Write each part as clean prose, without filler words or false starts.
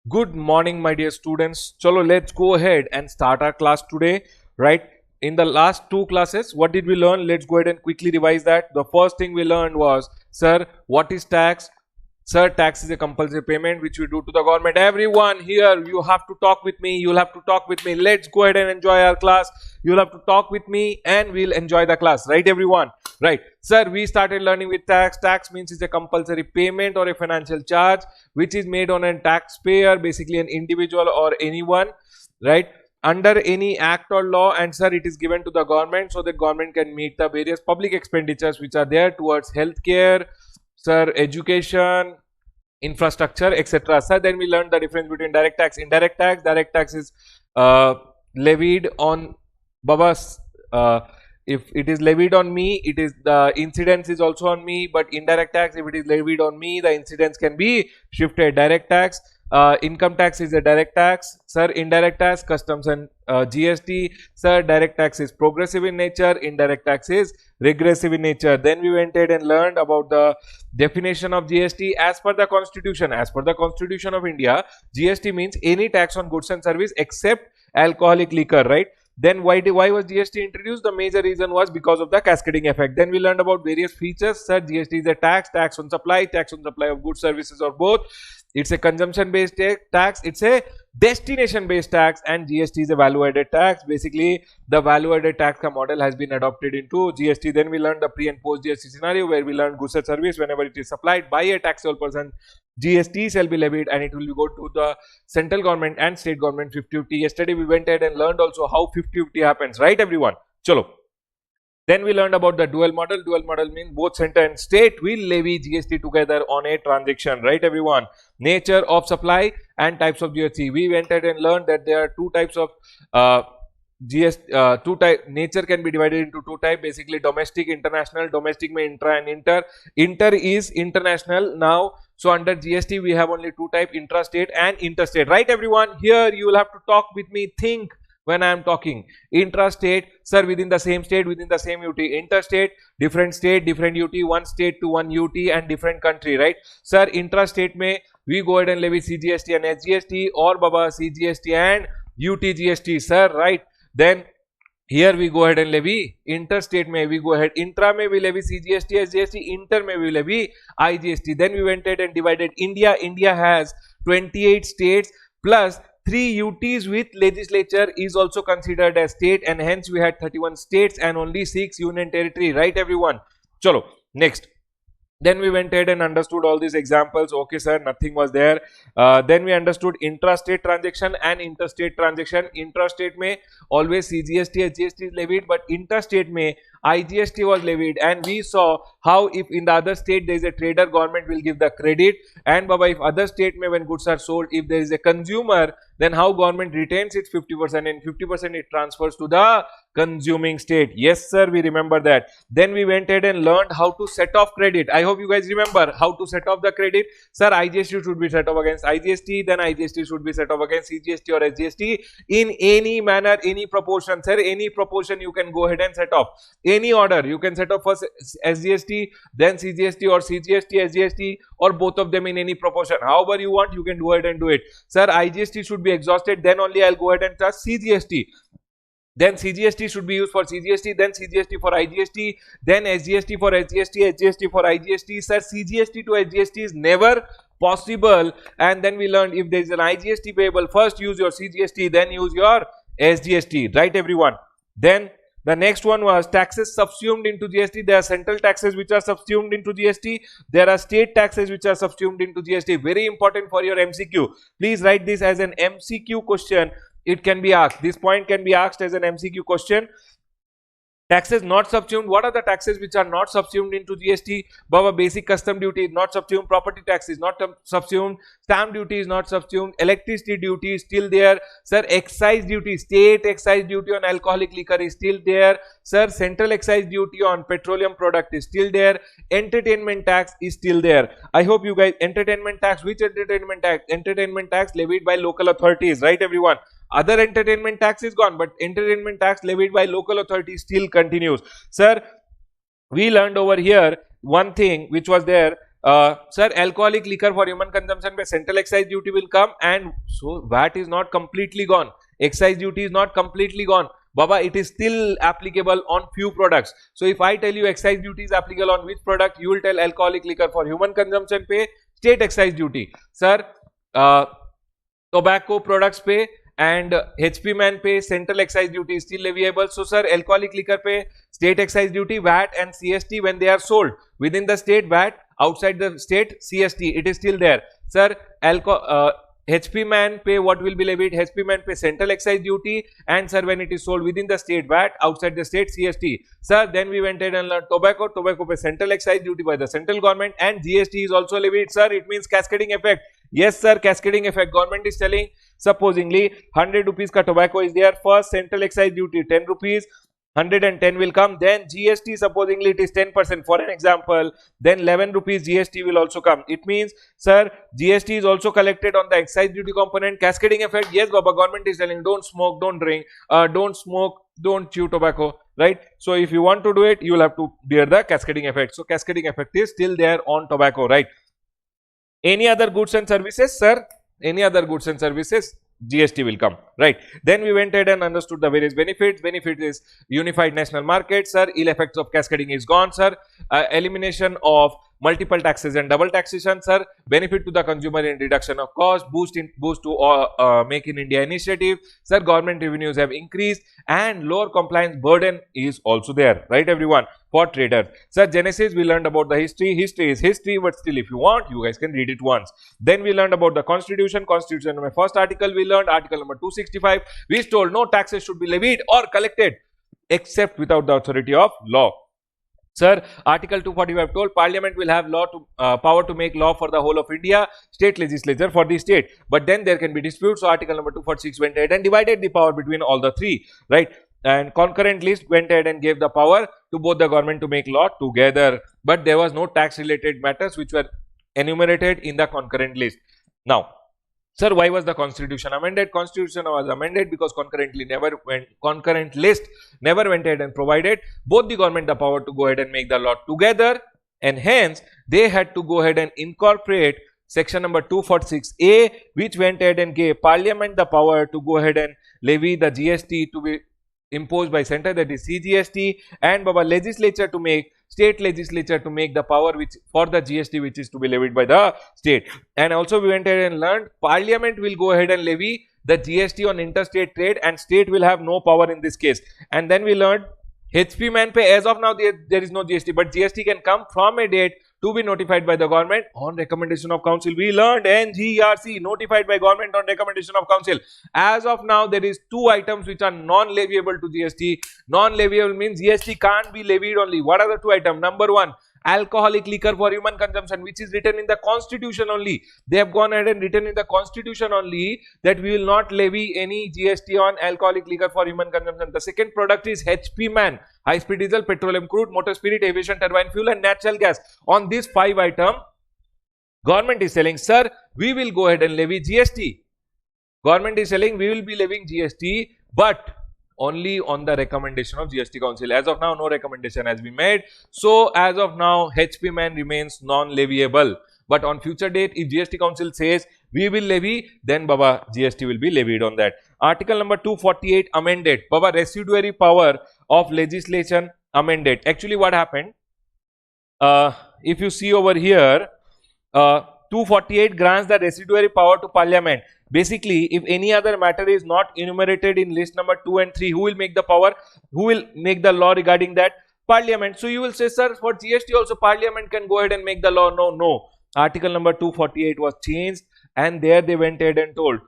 Good morning, my dear students. Chalo, let's go ahead and start our class today. Right? In the last two classes, what did we learn? Let's go ahead and quickly revise that. The first thing we learned was, sir, what is tax? Sir, tax is a compulsory payment which we do to the government. Everyone here, you have to talk with me. You'll have to talk with me. Let's go ahead and enjoy our class. You'll have to talk with me and we'll enjoy the class. Right, everyone? Right. Sir, we started learning with tax. Tax means it's a compulsory payment or a financial charge which is made on a taxpayer, basically an individual or anyone, right? Under any act or law, and sir, it is given to the government so that government can meet the various public expenditures which are there towards healthcare, sir, education, infrastructure, etc. Sir, then we learned the difference between direct tax, indirect tax. Direct tax is levied on Babas. If it is levied on me, it is the incidence is also on me. But indirect tax, if it is levied on me, the incidence can be shifted. Direct tax, income tax is a direct tax. Sir, indirect tax, customs and GST. Sir, direct tax is progressive in nature. Indirect tax is regressive in nature. Then we went ahead and learned about the definition of GST as per the constitution. As per the constitution of India, GST means any tax on goods and service except alcoholic liquor, right? Then why was GST introduced? The major reason was because of the cascading effect. Then we learned about various features. Sir, GST is a tax on supply of goods, services, or both. It's a consumption based tax, it's a destination based tax, and GST is a value added tax. Basically, the value added tax model has been adopted into GST. Then we learned the pre and post GST scenario where we learned goods and service whenever it is supplied by a taxable person, GST shall be levied and it will go to the central government and state government 50-50. Yesterday we went ahead and learned also how 50-50 happens, right everyone? Chalo. Then we learned about the dual model. Dual model means both center and state will levy GST together on a transaction, right everyone? Nature of supply and types of GST. We went ahead and learned that there are two types of nature can be divided into two types, basically domestic, international. Domestic may intra and inter. Inter is international now. So under GST we have only two types, intrastate and interstate, right everyone? Here you will have to talk with me, think when I am talking. Intrastate, sir, within the same state, within the same UT. Interstate, different state, different UT, one state to one UT and different country, right? Sir, intrastate may we go ahead and levy CGST and SGST, or Baba CGST and UTGST, sir, right? Then here we go ahead and levy interstate may we go ahead, intra may we levy CGST, SGST, inter may we levy IGST. Then we went ahead and divided India. India has 28 states plus 3 UTs with legislature is also considered as state, and hence we had 31 states and only 6 union territory, right everyone? Chalo, next. Then we went ahead and understood all these examples. Okay sir, nothing was there. Then we understood intrastate transaction and interstate transaction. Intrastate may always CGST, SGST is levied, but interstate may IGST was levied, and we saw how if in the other state there is a trader, government will give the credit, and Baba, if other state may when goods are sold, if there is a consumer, then how government retains its 50% and 50% it transfers to the consuming state. Yes sir, we remember that. Then we went ahead and learned how to set off credit. I hope you guys remember how to set off the credit. Sir, IGST should be set off against IGST, then IGST should be set off against CGST or SGST in any manner, any proportion. Sir, any proportion you can go ahead and set off. Any order you can set off first SGST, then CGST, or CGST, SGST, or both of them in any proportion. However you want, you can go ahead and do it. Sir, IGST should be exhausted, then only I'll go ahead and touch CGST. Then CGST should be used for CGST, then CGST for IGST, then SGST for SGST, SGST for IGST. Sir, CGST to SGST is never possible. And then we learned if there is an IGST payable, first use your CGST, then use your SGST, right everyone? Then the next one was taxes subsumed into GST. There are central taxes which are subsumed into GST. There are state taxes which are subsumed into GST. Very important for your MCQ. Please write this as an MCQ question. It can be asked. This point can be asked as an MCQ question. Taxes not subsumed. What are the taxes which are not subsumed into GST? Baba, basic custom duty is not subsumed. Property tax is not subsumed. Stamp duty is not subsumed. Electricity duty is still there. Sir, excise duty, state excise duty on alcoholic liquor is still there. Sir, central excise duty on petroleum product is still there. Entertainment tax is still there. I hope you guys, entertainment tax, which entertainment tax? Entertainment tax levied by local authorities, right everyone? Other entertainment tax is gone, but entertainment tax levied by local authorities still continues. Sir, we learned over here one thing which was there, sir, alcoholic liquor for human consumption पे central excise duty will come, and so VAT is not completely gone. Excise duty is not completely gone. Baba, it is still applicable on few products. So if I tell you excise duty is applicable on which product, you will tell alcoholic liquor for human consumption पे state excise duty. Sir, tobacco products पे and HP man पे central excise duty is still leviable. So sir, alcoholic liquor पे state excise duty, VAT and CST when they are sold within the state, VAT, outside the state, CST, it is still there. Sir, HP man पे what will be levied? HP man पे central excise duty, and sir when it is sold within the state, VAT, outside the state, CST. Sir, then we went ahead and learned tobacco पे central excise duty by the central government, and GST is also levied. Sir, it means cascading effect. Yes sir, cascading effect. Government is telling, supposingly 100 rupees ka tobacco is there, first central excise duty 10 rupees, 110 will come, then GST supposingly it is 10% for an example, then 11 rupees GST will also come. It means sir, GST is also collected on the excise duty component. Cascading effect, yes Baba, government is telling don't smoke, don't drink, don't smoke, don't chew tobacco, right? So if you want to do it, you will have to bear the cascading effect. So cascading effect is still there on tobacco, right? Any other goods and services, sir? Any other goods and services, GST will come, right? Then we went ahead and understood the various benefits. Benefit is unified national market, sir. Ill effects of cascading is gone, sir. Elimination of multiple taxes and double taxation, sir. Benefit to the consumer in reduction of cost, boost to Make in India initiative, sir. Government revenues have increased, and lower compliance burden is also there, right everyone? For traders, sir. Genesis, we learned about the history. History is history, but still if you want, you guys can read it once. Then we learned about the constitution. Constitution, my first article we learned, article number 265. We told no taxes should be levied or collected except without the authority of law. Sir, article 245 told parliament will have power to make law for the whole of India, state legislature for the state, but then there can be disputes. So article number 246 went ahead and divided the power between all the three, right? And concurrent list went ahead and gave the power to both the government to make law together, but there was no tax related matters which were enumerated in the concurrent list. Now, sir, why was the constitution amended? Constitution was amended because concurrent list never went ahead and provided both the government the power to go ahead and make the law together, and hence they had to go ahead and incorporate section number 246A, which went ahead and gave parliament the power to go ahead and levy the GST to be imposed by center, that is CGST, and Baba legislature to make, state legislature to make the power which for the GST which is to be levied by the state. And also we went ahead and learned parliament will go ahead and levy the GST on interstate trade, and state will have no power in this case. And then we learned HP man pay, as of now there is no GST, but GST can come from a date to be notified by the government on recommendation of council. We learned NGRC, notified by government on recommendation of council. As of now, there is two items which are non-leviable to GST. Non-leviable means GST can't be levied only. What are the two items? Number one, alcoholic liquor for human consumption, which is written in the constitution only. They have gone ahead and written in the constitution only that we will not levy any GST on alcoholic liquor for human consumption. The second product is HP man, high speed diesel, petroleum crude, motor spirit, aviation turbine fuel and natural gas. On these 5 items, government is telling, sir, we will go ahead and levy GST. Government is telling we will be levying GST, but only on the recommendation of GST Council. As of now, no recommendation has been made. So, as of now, HP man remains non-leviable. But on future date, if GST Council says we will levy, then Baba, GST will be levied on that. Article number 248 amended. Baba, residuary power of legislation amended. Actually, what happened? If you see over here, 248 grants the residuary power to parliament. Basically, if any other matter is not enumerated in list number 2 and 3, who will make the power? Who will make the law regarding that? Parliament. So you will say, sir, for GST also Parliament can go ahead and make the law. No. Article number 248 was changed, and there they went ahead and told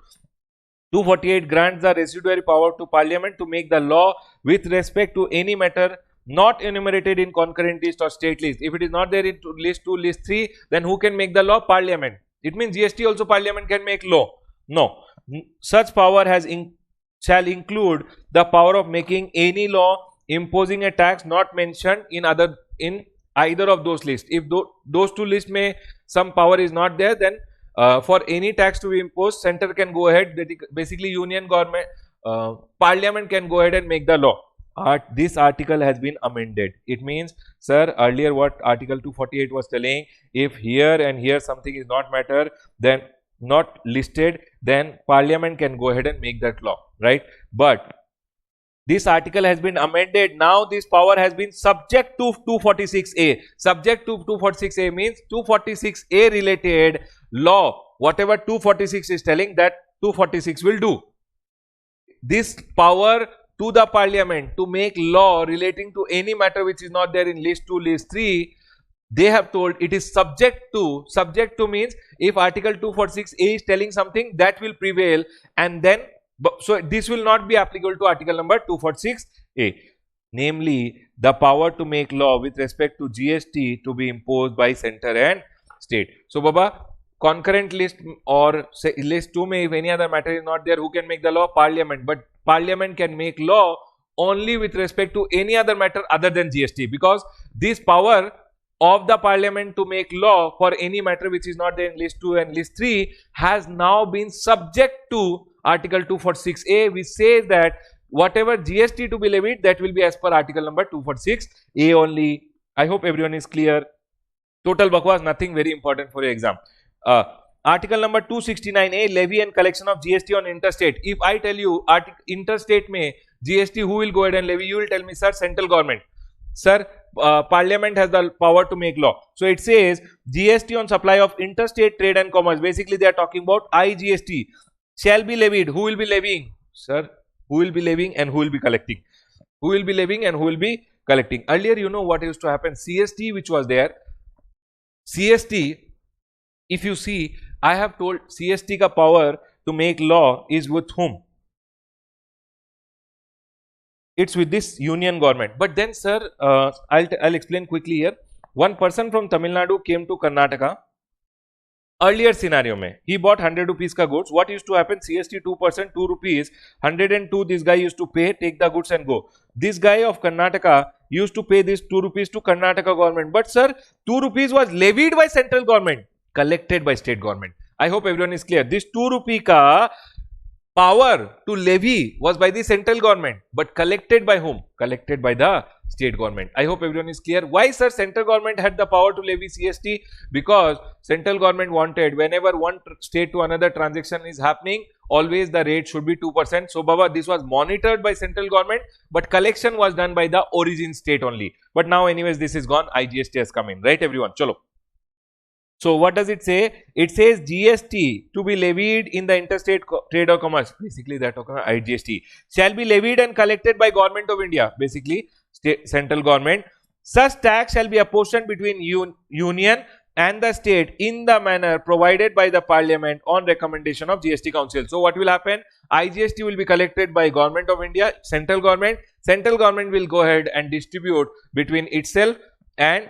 248 grants the residuary power to Parliament to make the law with respect to any matter not enumerated in concurrent list or state list. If it is not there in list 2, list 3, then who can make the law? Parliament. It means GST also Parliament can make law. No, such power shall include the power of making any law imposing a tax not mentioned in either of those lists. If those two lists may some power is not there, then for any tax to be imposed, center can go ahead. Basically, union government, Parliament can go ahead and make the law. this article has been amended. It means, sir, earlier what Article 248 was telling, if here and here something is not matter, then not listed, then Parliament can go ahead and make that law, right? But this article has been amended. Now this power has been subject to 246A. Subject to 246A means 246A related law. Whatever 246 is telling, that 246 will do. This power to the Parliament to make law relating to any matter which is not there in list 2, list 3, they have told it is subject to means if Article 246A is telling something, that will prevail, and then so this will not be applicable to article number 246A, namely the power to make law with respect to GST to be imposed by center and state. So Baba, concurrent list or say list 2 may, if any other matter is not there, who can make the law? Parliament. But Parliament can make law only with respect to any other matter other than GST, because this power of the Parliament to make law for any matter which is not there in list 2 and list 3 has now been subject to Article 246A, which says that whatever GST to be levied, that will be as per article number 246A only. I hope everyone is clear. Total bakwas, nothing very important for your exam. Article number 269A, levy and collection of GST on interstate. If I tell you interstate में GST, who will go ahead and levy? You will tell me, sir, central government. Sir, Parliament has the power to make law. So it says GST on supply of interstate trade and commerce. Basically, they are talking about IGST. Shall be levied. Who will be levying? Sir, who will be levying and who will be collecting? Who will be levying and who will be collecting? Earlier, you know what used to happen? CST, which was there. CST, if you see, I have told CST ka power to make law is with whom? It's with this union government. But then, sir, I'll explain quickly here. One person from Tamil Nadu came to Karnataka. Earlier scenario mein, he bought 100 rupees ka goods. What used to happen? CST 2%, 2 rupees, 102 this guy used to pay, take the goods and go. This guy of Karnataka used to pay this 2 rupees to Karnataka government. But sir, 2 rupees was levied by central government, collected by state government. I hope everyone is clear. This 2 rupee ka power to levy was by the central government, but collected by whom? Collected by the state government. I hope everyone is clear. Why, sir, central government had the power to levy CST? Because central government wanted whenever one state to another transaction is happening, always the rate should be 2%. So, Baba, this was monitored by central government, but collection was done by the origin state only. But now, anyways, this is gone. IGST has come in, right, everyone? Chalo. So, what does it say? It says GST to be levied in the interstate trade or commerce. Basically, that IGST shall be levied and collected by Government of India. Basically, state, central government. Such tax shall be apportioned between union and the state in the manner provided by the Parliament on recommendation of GST Council. So, what will happen? IGST will be collected by Government of India, central government. Central government will go ahead and distribute between itself, and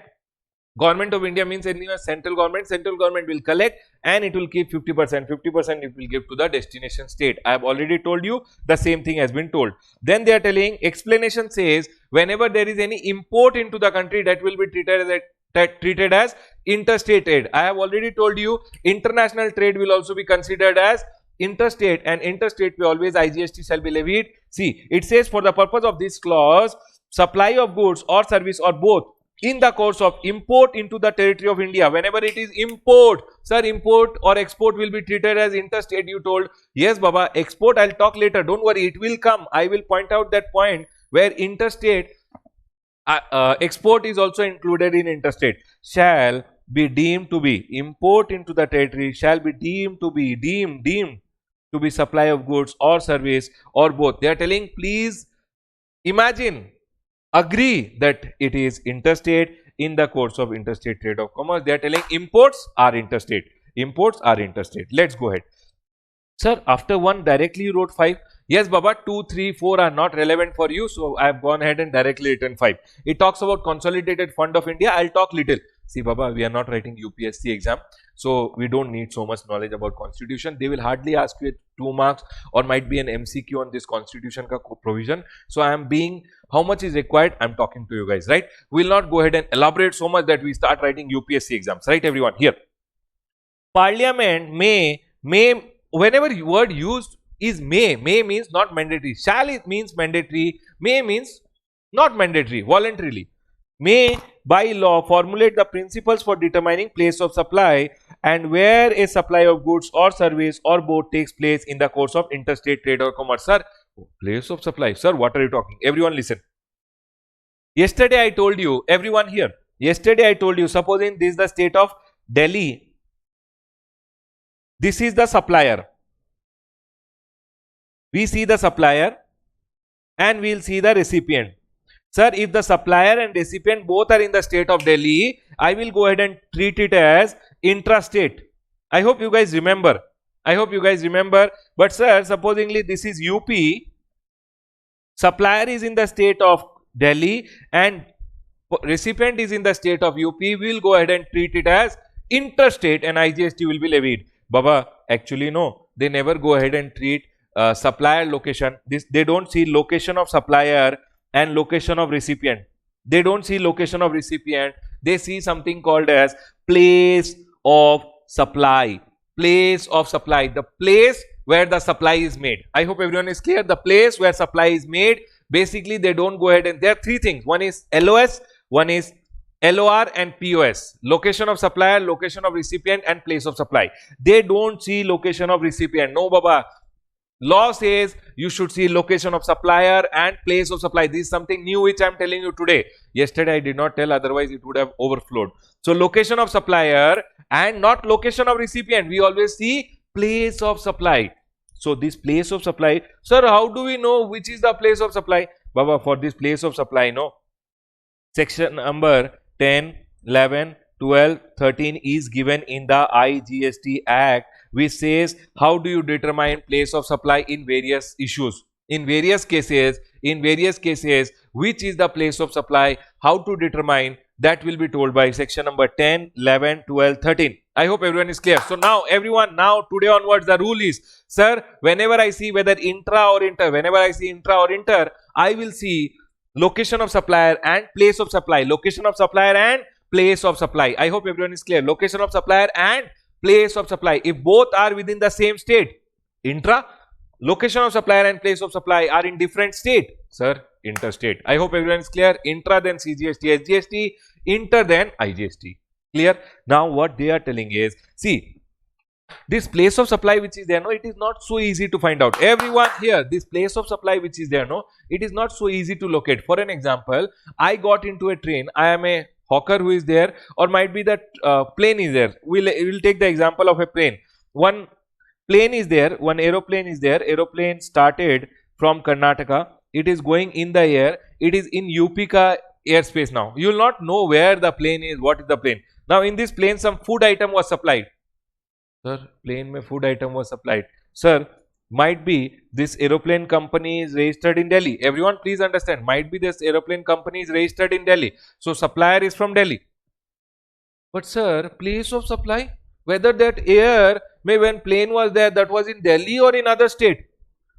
Government of India means anyway central government will collect and it will keep 50%, 50% it will give to the destination state. I have already told you the same thing has been told. Then they are telling, explanation says, whenever there is any import into the country, that will be treated as interstate trade. I have already told you international trade will also be considered as interstate, and interstate will always IGST shall be levied. See, it says for the purpose of this clause, supply of goods or service or both in the course of import into the territory of India. Whenever it is import, sir, import or export will be treated as interstate, you told. Yes, Baba, export I'll talk later. Don't worry, it will come. I will point out that point where interstate, export is also included in interstate. Shall be deemed to be import into the territory, shall be deemed to be supply of goods or service or both. They are telling, please imagine, agree that it is interstate in the course of interstate trade of commerce. They are telling imports are interstate. Imports are interstate. Let's go ahead. Sir, after 1 directly you wrote 5. Yes, Baba, 2, 3, 4 are not relevant for you. So, I have gone ahead and directly written 5. It talks about Consolidated Fund of India. I'll talk little. See, Baba, we are not writing UPSC exam. So, we don't need so much knowledge about constitution. They will hardly ask you 2 marks or might be an MCQ on this constitution ka provision. So, I am being, how much is required, I am talking to you guys, right? We will not go ahead and elaborate so much that we start writing UPSC exams, right, everyone? Here, Parliament may, whenever word used is may means not mandatory. Shall it means mandatory, may means not mandatory, voluntarily, may by law formulate the principles for determining place of supply and where a supply of goods or service or both takes place in the course of interstate trade or commerce. Sir, place of supply, sir, what are you talking? Everyone listen. Yesterday I told you, everyone here, yesterday I told you, supposing this is the state of Delhi, this is the supplier. We see the supplier and we will see the recipient. Sir, if the supplier and recipient both are in the state of Delhi, I will go ahead and treat it as intrastate. I hope you guys remember. But sir, supposingly this is UP, supplier is in the state of Delhi and recipient is in the state of UP, we will go ahead and treat it as interstate and IGST will be levied. Baba, actually no, they never go ahead and treat supplier location. They don't see location of supplier and location of recipient. They don't see location of recipient. They see something called as place of supply. Place of supply. The place where the supply is made. I hope everyone is clear. The place where supply is made. Basically, they don't go ahead and there are three things. One is LOS, one is LOR and POS. Location of supplier, location of recipient and place of supply. They don't see location of recipient. No, Baba. Law says you should see location of supplier and place of supply. This is something new which I am telling you today. Yesterday I did not tell, otherwise it would have overflowed. So location of supplier and not location of recipient. We always see place of supply. So this place of supply, sir, how do we know which is the place of supply? Baba, for this place of supply, no. Section number 10, 11, 12, 13 is given in the IGST Act, which says how do you determine place of supply in various issues. In various cases, which is the place of supply, how to determine, that will be told by section number 10, 11, 12, 13. I hope everyone is clear. So now everyone, now today onwards the rule is, sir, whenever I see whether intra or inter, I will see location of supplier and place of supply. Location of supplier and place of supply. I hope everyone is clear. Location of supplier and place of supply. If both are within the same state, intra, location of supplier and place of supply are in different state, sir, interstate. I hope everyone is clear. Intra then CGST, SGST, inter then IGST. Clear? Now what they are telling is, see, this place of supply which is there, no, it is not so easy to find out. Everyone here, this place of supply which is there, no, it is not so easy to locate. For an example, I got into a train, I am a hawker who is there, or might be that plane is there. We'll take the example of a plane. One plane is there, one aeroplane is there. Aeroplane started from Karnataka. It is going in the air. It is in UP ka airspace now. You will not know where the plane is, what is the plane. Now in this plane some food item was supplied. Sir, plane mein food item was supplied. Sir, might be this aeroplane company is registered in Delhi. Everyone please understand, might be this aeroplane company is registered in Delhi. So supplier is from Delhi. But sir, place of supply, whether that air, may when plane was there, that was in Delhi or in other state.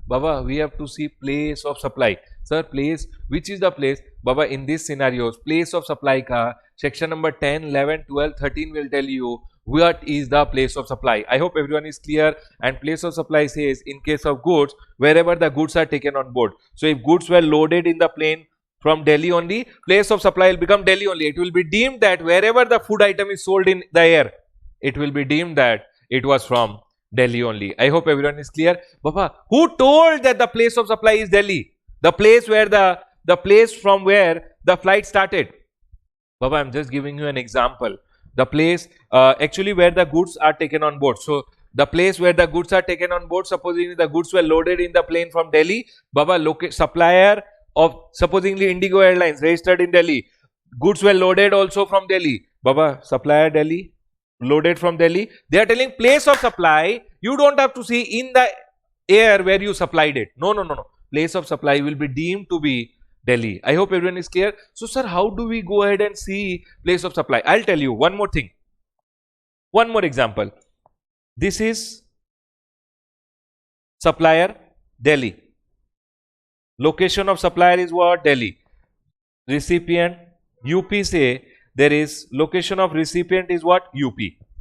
Baba, we have to see place of supply. Sir, place, which is the place? Baba, in these scenarios, place of supply ka section number 10, 11, 12, 13 will tell you what is the place of supply. I hope everyone is clear. And place of supply says in case of goods, wherever the goods are taken on board. So if goods were loaded in the plane from Delhi only, place of supply will become Delhi only. It will be deemed that wherever the food item is sold in the air, it will be deemed that it was from Delhi only. I hope everyone is clear. Baba, who told that the place of supply is Delhi? The place where the place from where the flight started. Baba, I'm just giving you an example. The place actually where the goods are taken on board. So the place where the goods are taken on board, supposing the goods were loaded in the plane from Delhi, Baba, supplier of supposingly Indigo Airlines registered in Delhi, goods were loaded also from Delhi. Baba, supplier Delhi, loaded from Delhi. They are telling place of supply. You don't have to see in the air where you supplied it. No. Place of supply will be deemed to be Delhi. I hope everyone is clear. So sir, how do we go ahead and see place of supply? I'll tell you one more thing. One more example. This is supplier Delhi. Location of supplier is what? Delhi. Recipient UP, say there is location of recipient is what? UP.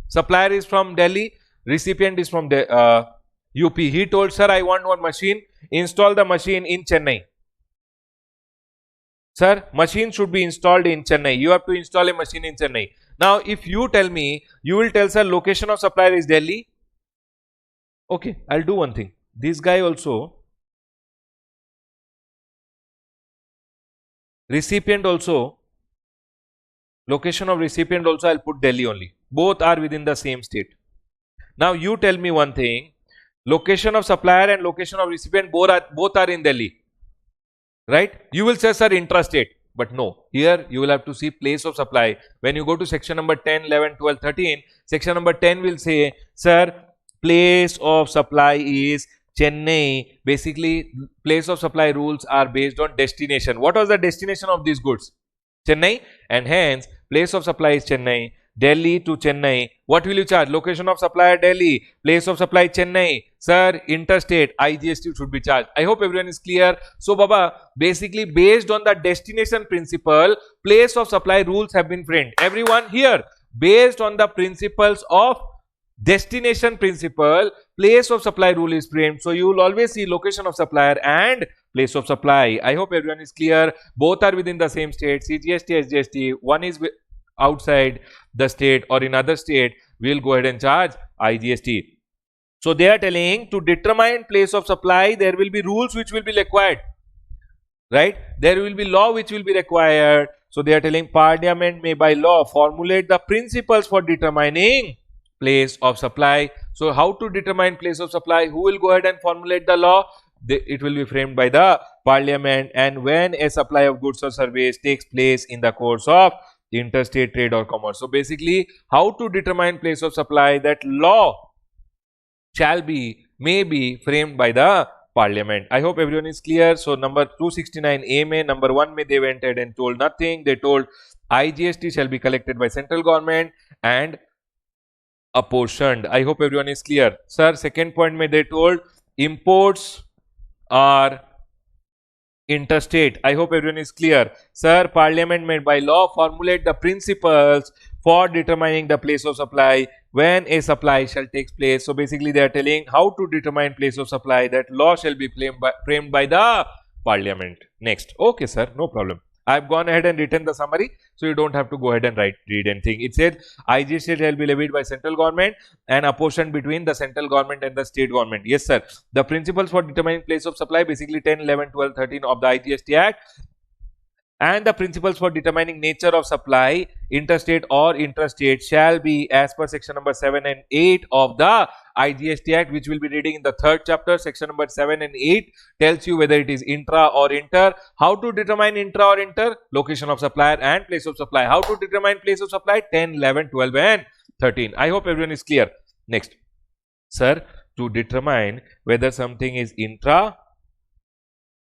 Supplier is from Delhi. Recipient is from UP. He told, sir, I want one machine. Install the machine in Chennai. Sir, machine should be installed in Chennai. You have to install a machine in Chennai. Now, if you tell me, you will tell, sir, location of supplier is Delhi. Okay, I'll do one thing. This guy also, recipient also, location of recipient also, I'll put Delhi only. Both are within the same state. Now, you tell me one thing. Location of supplier and location of recipient both are in Delhi. Right? You will say, sir, intrastate. But no, here you will have to see place of supply. When you go to section number 10, 11, 12, 13, section number 10 will say, sir, place of supply is Chennai. Basically, place of supply rules are based on destination. What was the destination of these goods? Chennai, and hence place of supply is Chennai. Delhi to Chennai. What will you charge? Location of supplier Delhi. Place of supply Chennai. Sir, interstate IGST should be charged. I hope everyone is clear. So, Baba, basically based on the destination principle, place of supply rules have been framed. Everyone here, based on the principles of destination principle, place of supply rule is framed. So, you will always see location of supplier and place of supply. I hope everyone is clear. Both are within the same state. CGST, SGST. One is outside the state or in other state, we will go ahead and charge IGST. So they are telling to determine place of supply, there will be rules which will be required, right? There will be law which will be required. So they are telling Parliament may by law formulate the principles for determining place of supply. So how to determine place of supply? Who will go ahead and formulate the law? It will be framed by the Parliament. And when a supply of goods or service takes place in the course of interstate trade or commerce. So basically, how to determine place of supply, that law shall be, may be framed by the Parliament. I hope everyone is clear. So number 269A mein, number 1 mein they went ahead and told nothing. They told IGST shall be collected by central government and apportioned. I hope everyone is clear. Sir, second point mein they told imports are interstate. I hope everyone is clear. Sir, Parliament may by law formulate the principles for determining the place of supply when a supply shall take place. So basically they are telling how to determine place of supply, that law shall be framed by the Parliament. Next. Okay, sir, no problem. I've gone ahead and written the summary, so you don't have to go ahead and read anything. It said IGST shall be levied by central government and apportioned between the central government and the state government. Yes, sir. The principles for determining place of supply, basically 10, 11, 12, 13 of the IGST Act, and the principles for determining nature of supply, interstate or intrastate, shall be as per section number 7 and 8 of the IGST Act, which we'll be reading in the third chapter. Section number 7 and 8 tells you whether it is intra or inter. How to determine intra or inter? Location of supplier and place of supply. How to determine place of supply? 10, 11, 12 and 13. I hope everyone is clear. Next. Sir, to determine whether something is intra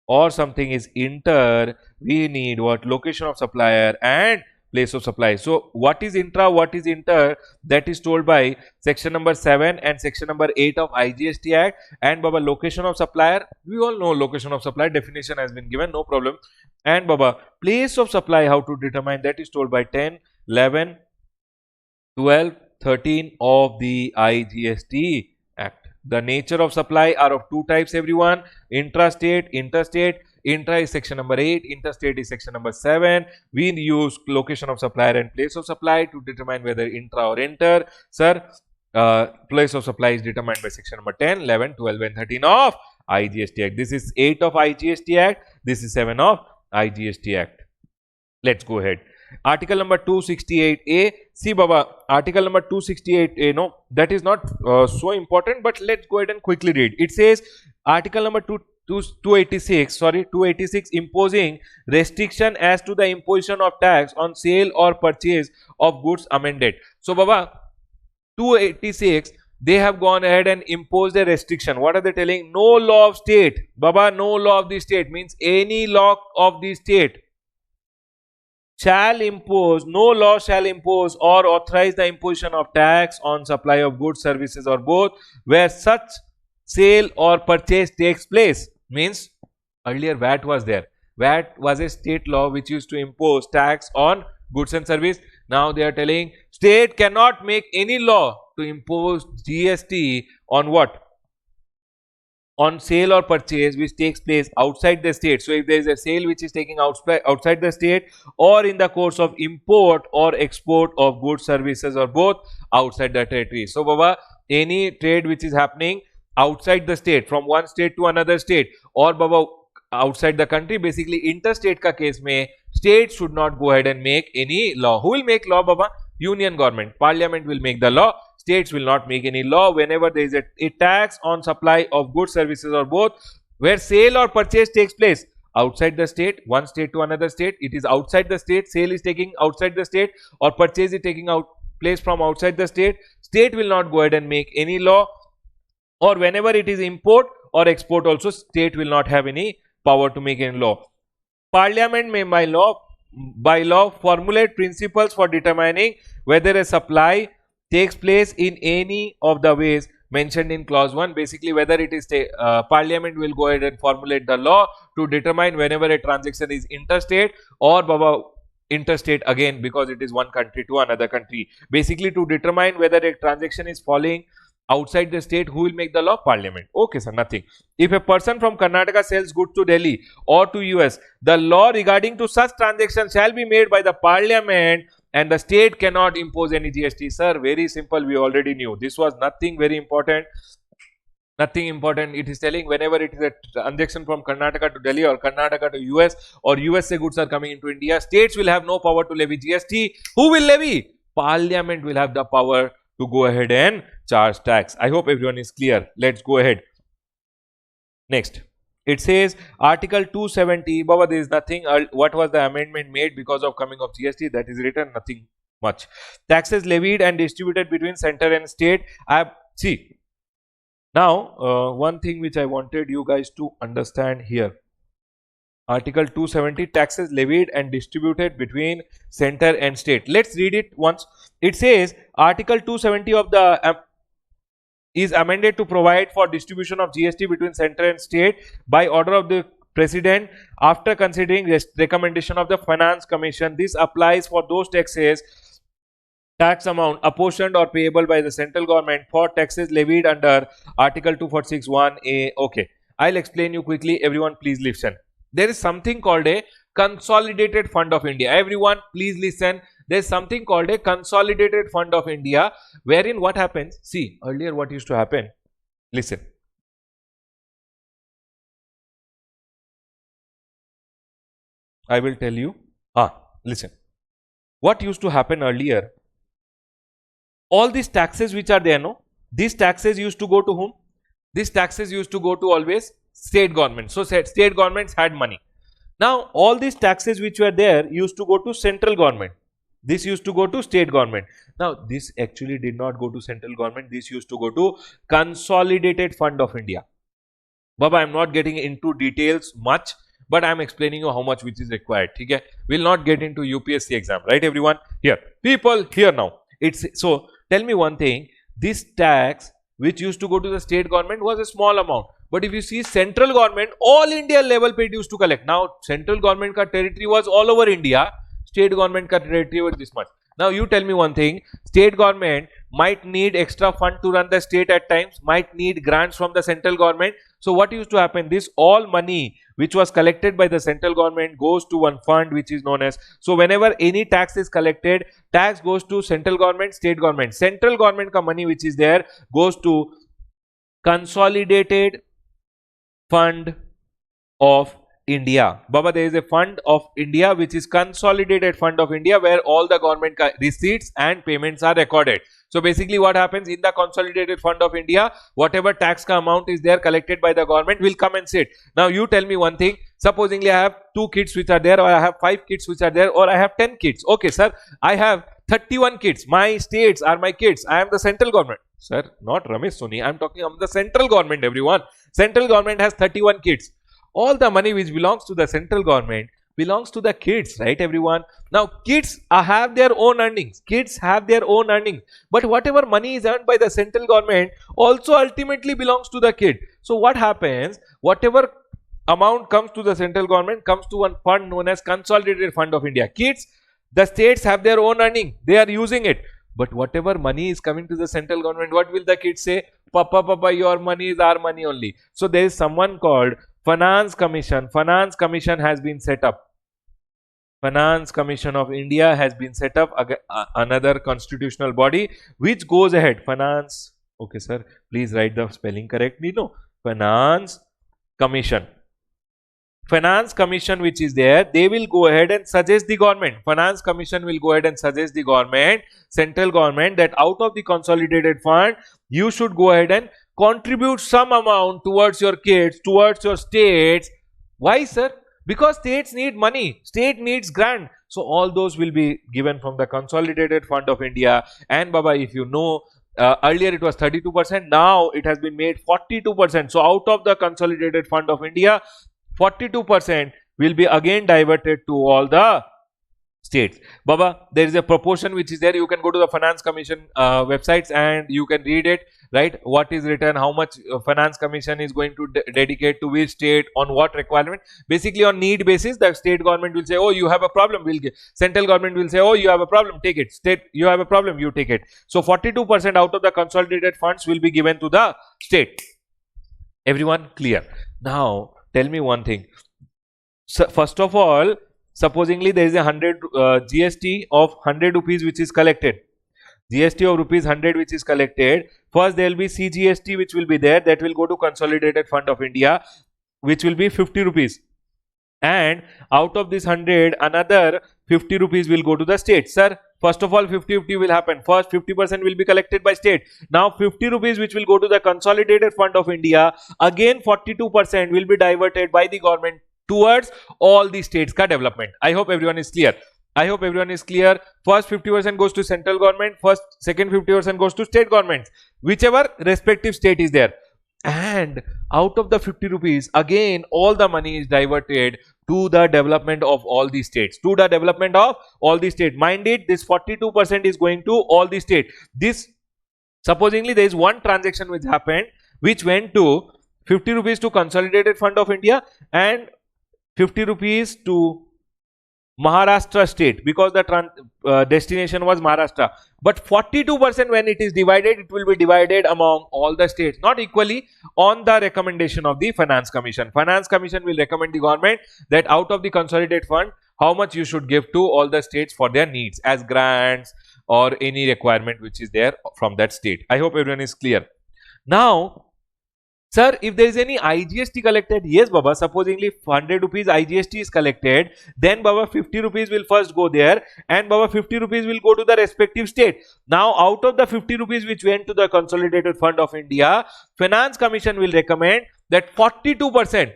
or something is inter, we need what? Location of supplier and place of supply. So what is intra, what is inter, that is told by section number 7 and section number 8 of IGST Act. And Baba, location of supplier, we all know location of supply, definition has been given, no problem. And Baba, place of supply, how to determine, that is told by 10, 11, 12, 13 of the IGST Act. The nature of supply are of two types, everyone: intrastate, interstate. Intra is section number 8, interstate is section number 7. We use location of supplier and place of supply to determine whether intra or inter. Sir, place of supply is determined by section number 10, 11, 12 and 13 of IGST Act. This is 8 of IGST Act. This is 7 of IGST Act. Let's go ahead. Article number 268A. See, Baba, article number 268A, no, that is not so important, but let's go ahead and quickly read. It says, article number 286 imposing restriction as to the imposition of tax on sale or purchase of goods amended. So, Baba, 286, they have gone ahead and imposed a restriction. What are they telling? No law of state. Baba, no law of the state means any law of the state shall impose, no law shall impose or authorize the imposition of tax on supply of goods, services or both where such sale or purchase takes place. Means earlier VAT was there. VAT was a state law which used to impose tax on goods and service. Now they are telling state cannot make any law to impose GST on what? on sale or purchase which takes place outside the state. So if there is a sale which is taking outside the state, or in the course of import or export of goods, services, or both outside the territory. So Baba, any trade which is happening outside the state, from one state to another state, or Baba outside the country, basically interstate ka case mein, state should not go ahead and make any law. Who will make law, Baba? Union government, parliament will make the law. States will not make any law. Whenever there is a tax on supply of goods, services, or both, where sale or purchase takes place outside the state, one state to another state, it is outside the state, sale is taking outside the state, or purchase is taking out place from outside the state, state will not go ahead and make any law. Or whenever it is import or export also, state will not have any power to make any law. Parliament may by law formulate principles for determining whether a supply takes place in any of the ways mentioned in clause 1. Basically, whether it is parliament will go ahead and formulate the law to determine whenever a transaction is interstate or Baba interstate, again because it is one country to another country. Basically, to determine whether a transaction is falling outside the state, who will make the law? Parliament. Okay, sir, nothing. If a person from Karnataka sells goods to Delhi or to US, the law regarding to such transactions shall be made by the parliament, and the state cannot impose any GST. Sir, very simple, we already knew. This was nothing very important. Nothing important. It is telling whenever it is a transaction from Karnataka to Delhi or Karnataka to US or USA goods are coming into India, states will have no power to levy GST. Who will levy? Parliament will have the power to go ahead and charge tax. I hope everyone is clear. Let's go ahead. Next. It says Article 270, Baba, there is nothing. What was the amendment made because of coming of GST? That is written, nothing much. Taxes levied and distributed between center and state. See, now one thing which I wanted you guys to understand here. Article 270, taxes levied and distributed between center and state. Let's read it once. It says Article 270 of the is amended to provide for distribution of GST between center and state by order of the President after considering recommendation of the Finance Commission. This applies for those taxes, tax amount apportioned or payable by the central government for taxes levied under Article 246(1)(a). Okay, I'll explain you quickly. Everyone, please listen. There is something called a Consolidated Fund of India. Everyone, please listen. There is something called a Consolidated Fund of India, wherein what happens? See, earlier what used to happen? Listen. I will tell you. Listen. What used to happen earlier? All these taxes which are there, no? These taxes used to go to whom? These taxes used to go to always state government. So state governments had money. Now all these taxes which were there used to go to central government. This used to go to state government. Now this actually did not go to central government. This used to go to Consolidated Fund of India. Baba, I am not getting into details much, but I am explaining you how much which is required. Okay? We will not get into UPSC exam, right everyone? Here, people, here now. So tell me one thing. This tax which used to go to the state government was a small amount. But if you see central government, all India level pe used to collect. Now central government ka territory was all over India. State government ka territory was this much. Now you tell me one thing. State government might need extra fund to run the state at times. Might need grants from the central government. So what used to happen? This all money which was collected by the central government goes to one fund which is known as. So whenever any tax is collected, tax goes to central government, state government. Central government ka money which is there goes to Consolidated Fund of India. Baba, there is a Fund of India which is Consolidated Fund of India where all the government receipts and payments are recorded. So basically what happens in the Consolidated Fund of India, whatever tax ka amount is there collected by the government will come and sit. Now you tell me one thing. Supposingly I have 2 kids which are there, or I have 5 kids which are there, or I have 10 kids. Okay sir, I have 31 kids. My states are my kids. I am the central government. Sir, not Ramesh Soni. I am talking of the central government, everyone. Central government has 31 kids. All the money which belongs to the central government belongs to the kids, right everyone? Now kids have their own earnings. Kids have their own earnings. But whatever money is earned by the central government also ultimately belongs to the kid. So what happens? Whatever amount comes to the central government comes to one fund known as Consolidated Fund of India. Kids, the states have their own earning. They are using it. But whatever money is coming to the central government, what will the kids say? Papa, Papa, your money is our money only. So there is someone called Finance Commission. Finance Commission has been set up. Finance Commission of India has been set up, another constitutional body which goes ahead. Finance, okay sir, please write the spelling correctly. No, Finance Commission. Finance Commission which is there, they will go ahead and suggest the government. Finance Commission will go ahead and suggest the government, central government, that out of the consolidated fund, you should go ahead and contribute some amount towards your kids, towards your states. Why sir? Because states need money, state needs grant. So all those will be given from the consolidated fund of India. And Baba, if you know, earlier it was 32%, now it has been made 42%. So out of the consolidated fund of India, 42% will be again diverted to all the states. Baba, there is a proportion which is there. You can go to the Finance Commission websites and you can read it, right? What is written, how much Finance Commission is going to dedicate to which state, on what requirement. Basically on need basis, the state government will say, oh, you have a problem, we'll give. Central government will say, oh, you have a problem, take it. State, you have a problem, you take it. So 42% out of the consolidated funds will be given to the state. Everyone clear? Now tell me one thing. So first of all, supposingly there is a 100 GST of 100 rupees which is collected. GST of rupees 100 which is collected. First there will be CGST which will be there, that will go to Consolidated Fund of India, which will be 50 rupees. And out of this 100, another 50 rupees will go to the state. Sir, first of all 50-50 will happen. First 50% will be collected by state. Now 50 rupees which will go to the Consolidated Fund of India. Again 42% will be diverted by the government towards all the states ka development. I hope everyone is clear. I hope everyone is clear. First 50% goes to central government. Second 50% goes to state governments, whichever respective state is there. And out of the 50 rupees, again all the money is diverted to the development of all the states. To the development of all the states. Mind it, this 42% is going to all the states. This, supposingly there is one transaction which happened, which went to 50 rupees to Consolidated Fund of India and 50 rupees to Maharashtra state, because the destination was Maharashtra. But 42% when it is divided, it will be divided among all the states, not equally, on the recommendation of the Finance Commission. Finance Commission will recommend the government that out of the consolidated fund, how much you should give to all the states for their needs as grants or any requirement which is there from that state. I hope everyone is clear. Now, sir, if there is any IGST collected, yes Baba, supposingly 100 rupees IGST is collected, then Baba 50 rupees will first go there and Baba 50 rupees will go to the respective state. Now out of the 50 rupees which went to the Consolidated Fund of India, Finance Commission will recommend that 42%,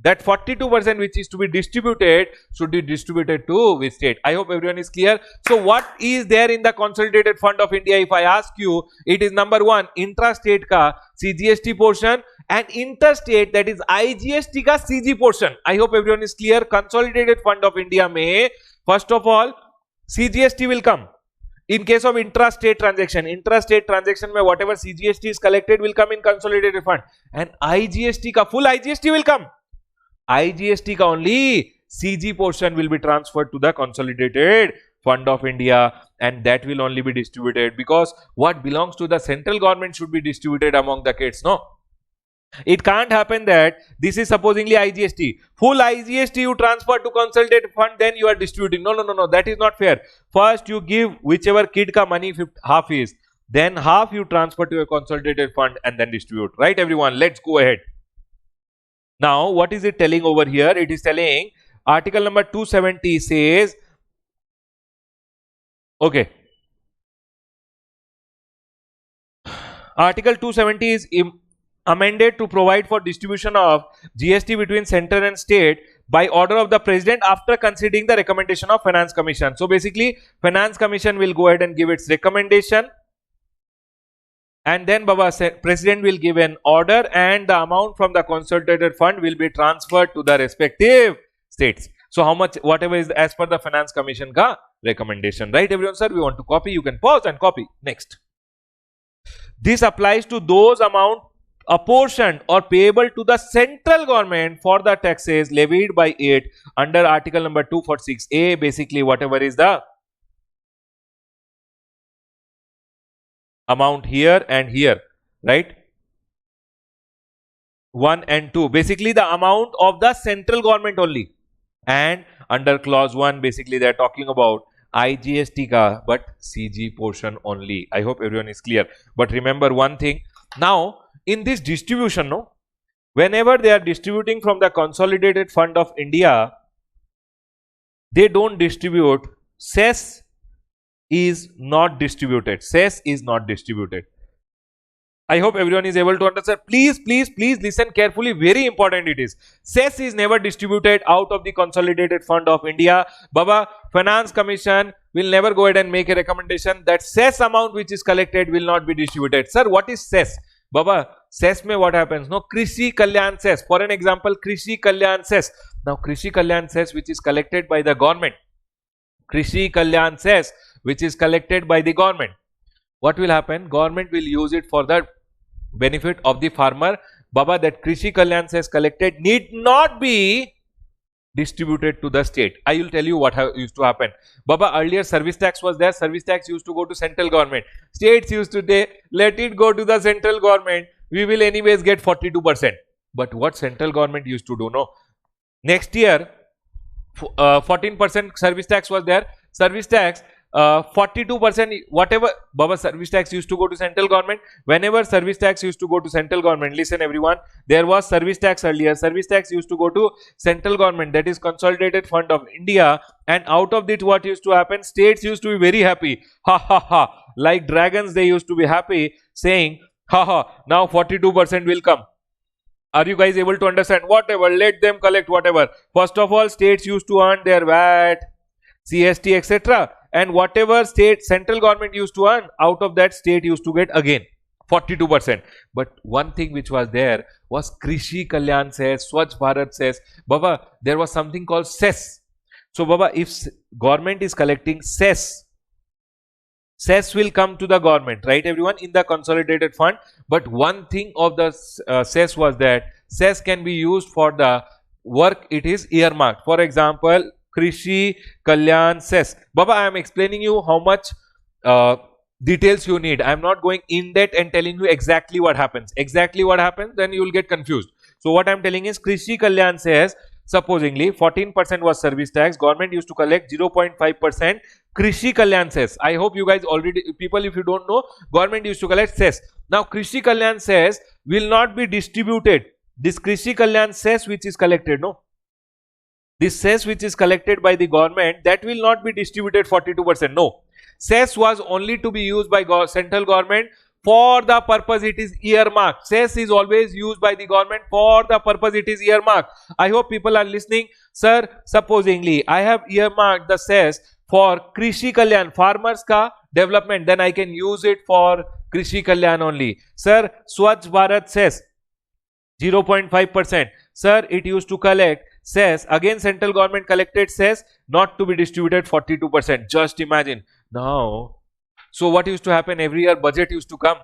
that 42% which is to be distributed should be distributed to which state. I hope everyone is clear. So what is there in the Consolidated Fund of India? If I ask you, it is number one, intra-state ka CGST portion and interstate, that is IGST ka CG portion. I hope everyone is clear. Consolidated Fund of India may, first of all, CGST will come. In case of intra-state transaction mein whatever CGST is collected will come in Consolidated Fund, and IGST ka, full IGST will come. IGST ka only CG portion will be transferred to the Consolidated Fund of India, and that will only be distributed, because what belongs to the central government should be distributed among the kids. No, it can't happen that this is supposingly IGST, full IGST you transfer to Consolidated Fund, then you are distributing. No, that is not fair. First you give whichever kid ka money half is, then half you transfer to a Consolidated Fund and then distribute. Right everyone, let's go ahead. Now, what is it telling over here? It is telling article number 270 says, okay, article 270 is amended to provide for distribution of GST between center and state by order of the president after considering the recommendation of Finance Commission. So basically, Finance Commission will go ahead and give its recommendation, and then Baba president will give an order, and the amount from the Consolidated Fund will be transferred to the respective states. So how much, whatever is as per the Finance Commission ka recommendation. Right everyone, sir? We want to copy, you can pause and copy. Next. This applies to those amount apportioned or payable to the central government for the taxes levied by it under article number 246A. Basically whatever is the amount here and here, right? 1 and 2, basically the amount of the central government only. And under clause 1, basically they are talking about IGST ka, but CG portion only. I hope everyone is clear. But remember one thing, now in this distribution, no, whenever they are distributing from the Consolidated Fund of India, they don't distribute, cess is not distributed. Cess is not distributed. I hope everyone is able to understand. Please listen carefully. Very important it is. Cess is never distributed out of the Consolidated Fund of India. Baba, Finance Commission will never go ahead and make a recommendation that cess amount which is collected will not be distributed. Sir, what is cess? Baba, cess mein what happens? No, Krishi Kalyan cess. For an example, Krishi Kalyan cess. Now, Krishi Kalyan cess which is collected by the government. Krishi Kalyan cess which is collected by the government. What will happen? Government will use it for the benefit of the farmer. Baba, that Krishi Kalyan cess collected need not be distributed to the state. I will tell you what used to happen. Baba, earlier service tax was there. Service tax used to go to central government. States used to say, let it go to the central government. We will anyways get 42%. But what central government used to do? No. Next year, 14% service tax was there. Service tax, 42%, whatever, Baba, service tax used to go to central government. Whenever service tax used to go to central government, listen everyone, there was service tax earlier. Service tax used to go to central government, that is Consolidated Fund of India, and out of it what used to happen? States used to be very happy. Ha ha ha. Like dragons, they used to be happy, saying, ha ha, now 42% will come. Are you guys able to understand? Whatever, let them collect whatever. First of all, states used to earn their VAT, CST, etc. And whatever state central government used to earn, out of that state used to get again 42%. But one thing which was there was Krishi Kalyan cess, Swachh Bharat cess. Baba, there was something called cess. So Baba, if government is collecting cess, cess will come to the government, right everyone, in the consolidated fund. But one thing of the cess was that cess can be used for the work it is earmarked. For example, Krishi Kalyan cess. Baba, I am explaining you how much details you need. I am not going in depth and telling you exactly what happens. Exactly what happens, then you will get confused. So what I am telling is Krishi Kalyan cess, supposingly 14% was service tax, government used to collect 0.5% Krishi Kalyan cess. I hope you guys already, people, if you don't know, government used to collect cess. Now Krishi Kalyan cess will not be distributed. This Krishi Kalyan cess which is collected, no, this cess which is collected by the government, that will not be distributed 42%. No, cess was only to be used by central government for the purpose it is earmarked. Cess is always used by the government for the purpose it is earmarked. I hope people are listening. Sir, supposingly I have earmarked the cess for Krishi Kalyan, farmers ka development, then I can use it for Krishi Kalyan only. Sir, Swachh Bharat cess 0.5%. Sir, it used to collect cess, again central government collected cess, not to be distributed 42%. Just imagine. Now, so what used to happen? Every year budget used to come.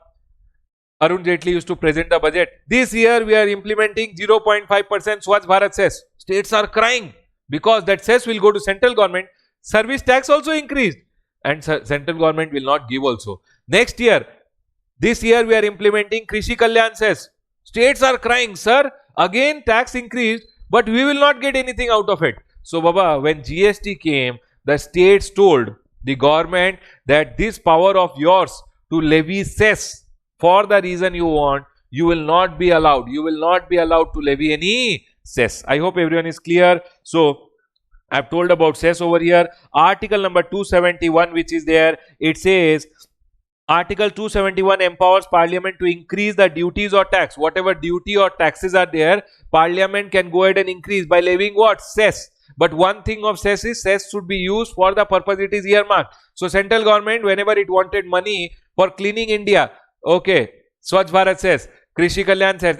Arun Jaitley used to present the budget. This year we are implementing 0.5% Swachh Bharat cess. States are crying because that cess will go to central government. Service tax also increased and central government will not give also. Next year, this year we are implementing Krishi Kalyan cess. States are crying, sir, again tax increased, but we will not get anything out of it. So Baba, when GST came, the states told the government that this power of yours to levy cess for the reason you want, you will not be allowed. You will not be allowed to levy any cess. I hope everyone is clear. So I have told about cess over here. Article number 271 which is there, it says Article 271 empowers Parliament to increase the duties or tax. Whatever duty or taxes are there, Parliament can go ahead and increase by levying what? Cess. But one thing of cess is, cess should be used for the purpose it is earmarked. So central government, whenever it wanted money for cleaning India, okay, Swachh Bharat cess, Krishi Kalyan cess,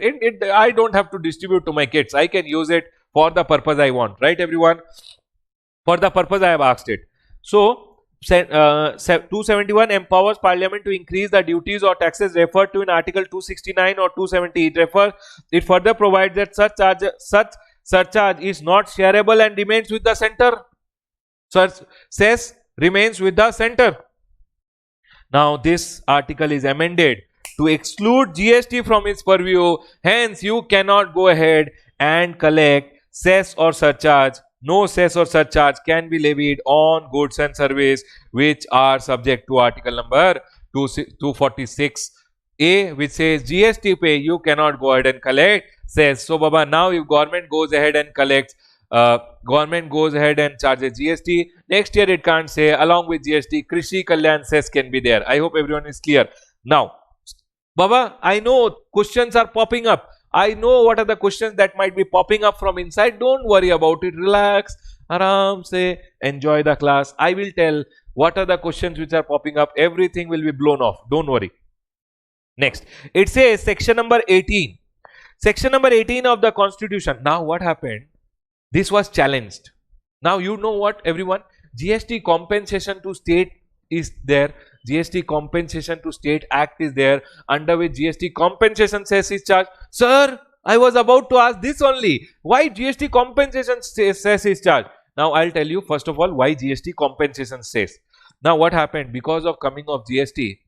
I don't have to distribute to my kids. I can use it for the purpose I want, right everyone? For the purpose I have asked it. So 271 empowers Parliament to increase the duties or taxes referred to in Article 269 or 270. It further provides that such surcharge is not shareable and remains with the centre. Cess remains with the centre. Now this article is amended to exclude GST from its purview. Hence, you cannot go ahead and collect cess or surcharge. No cess or surcharge can be levied on goods and service which are subject to article number 246A, which says GST pay, you cannot go ahead and collect cess. So Baba, now if government goes ahead and collects, government goes ahead and charges GST, next year it can't say along with GST Krishi Kalyan cess can be there. I hope everyone is clear. Now Baba, I know questions are popping up. I know what are the questions that might be popping up from inside. Don't worry about it. Relax, aram se, enjoy the class. I will tell what are the questions which are popping up. Everything will be blown off. Don't worry. Next, it says section number 18. Section number 18 of the Constitution. Now what happened? This was challenged. Now you know what, everyone? GST compensation to state is there. GST compensation to state act is there, under which GST compensation cess is charged. Sir, I was about to ask this only. Why GST compensation cess is charged? Now I'll tell you first of all why GST compensation cess. Now what happened? Because of coming of GST,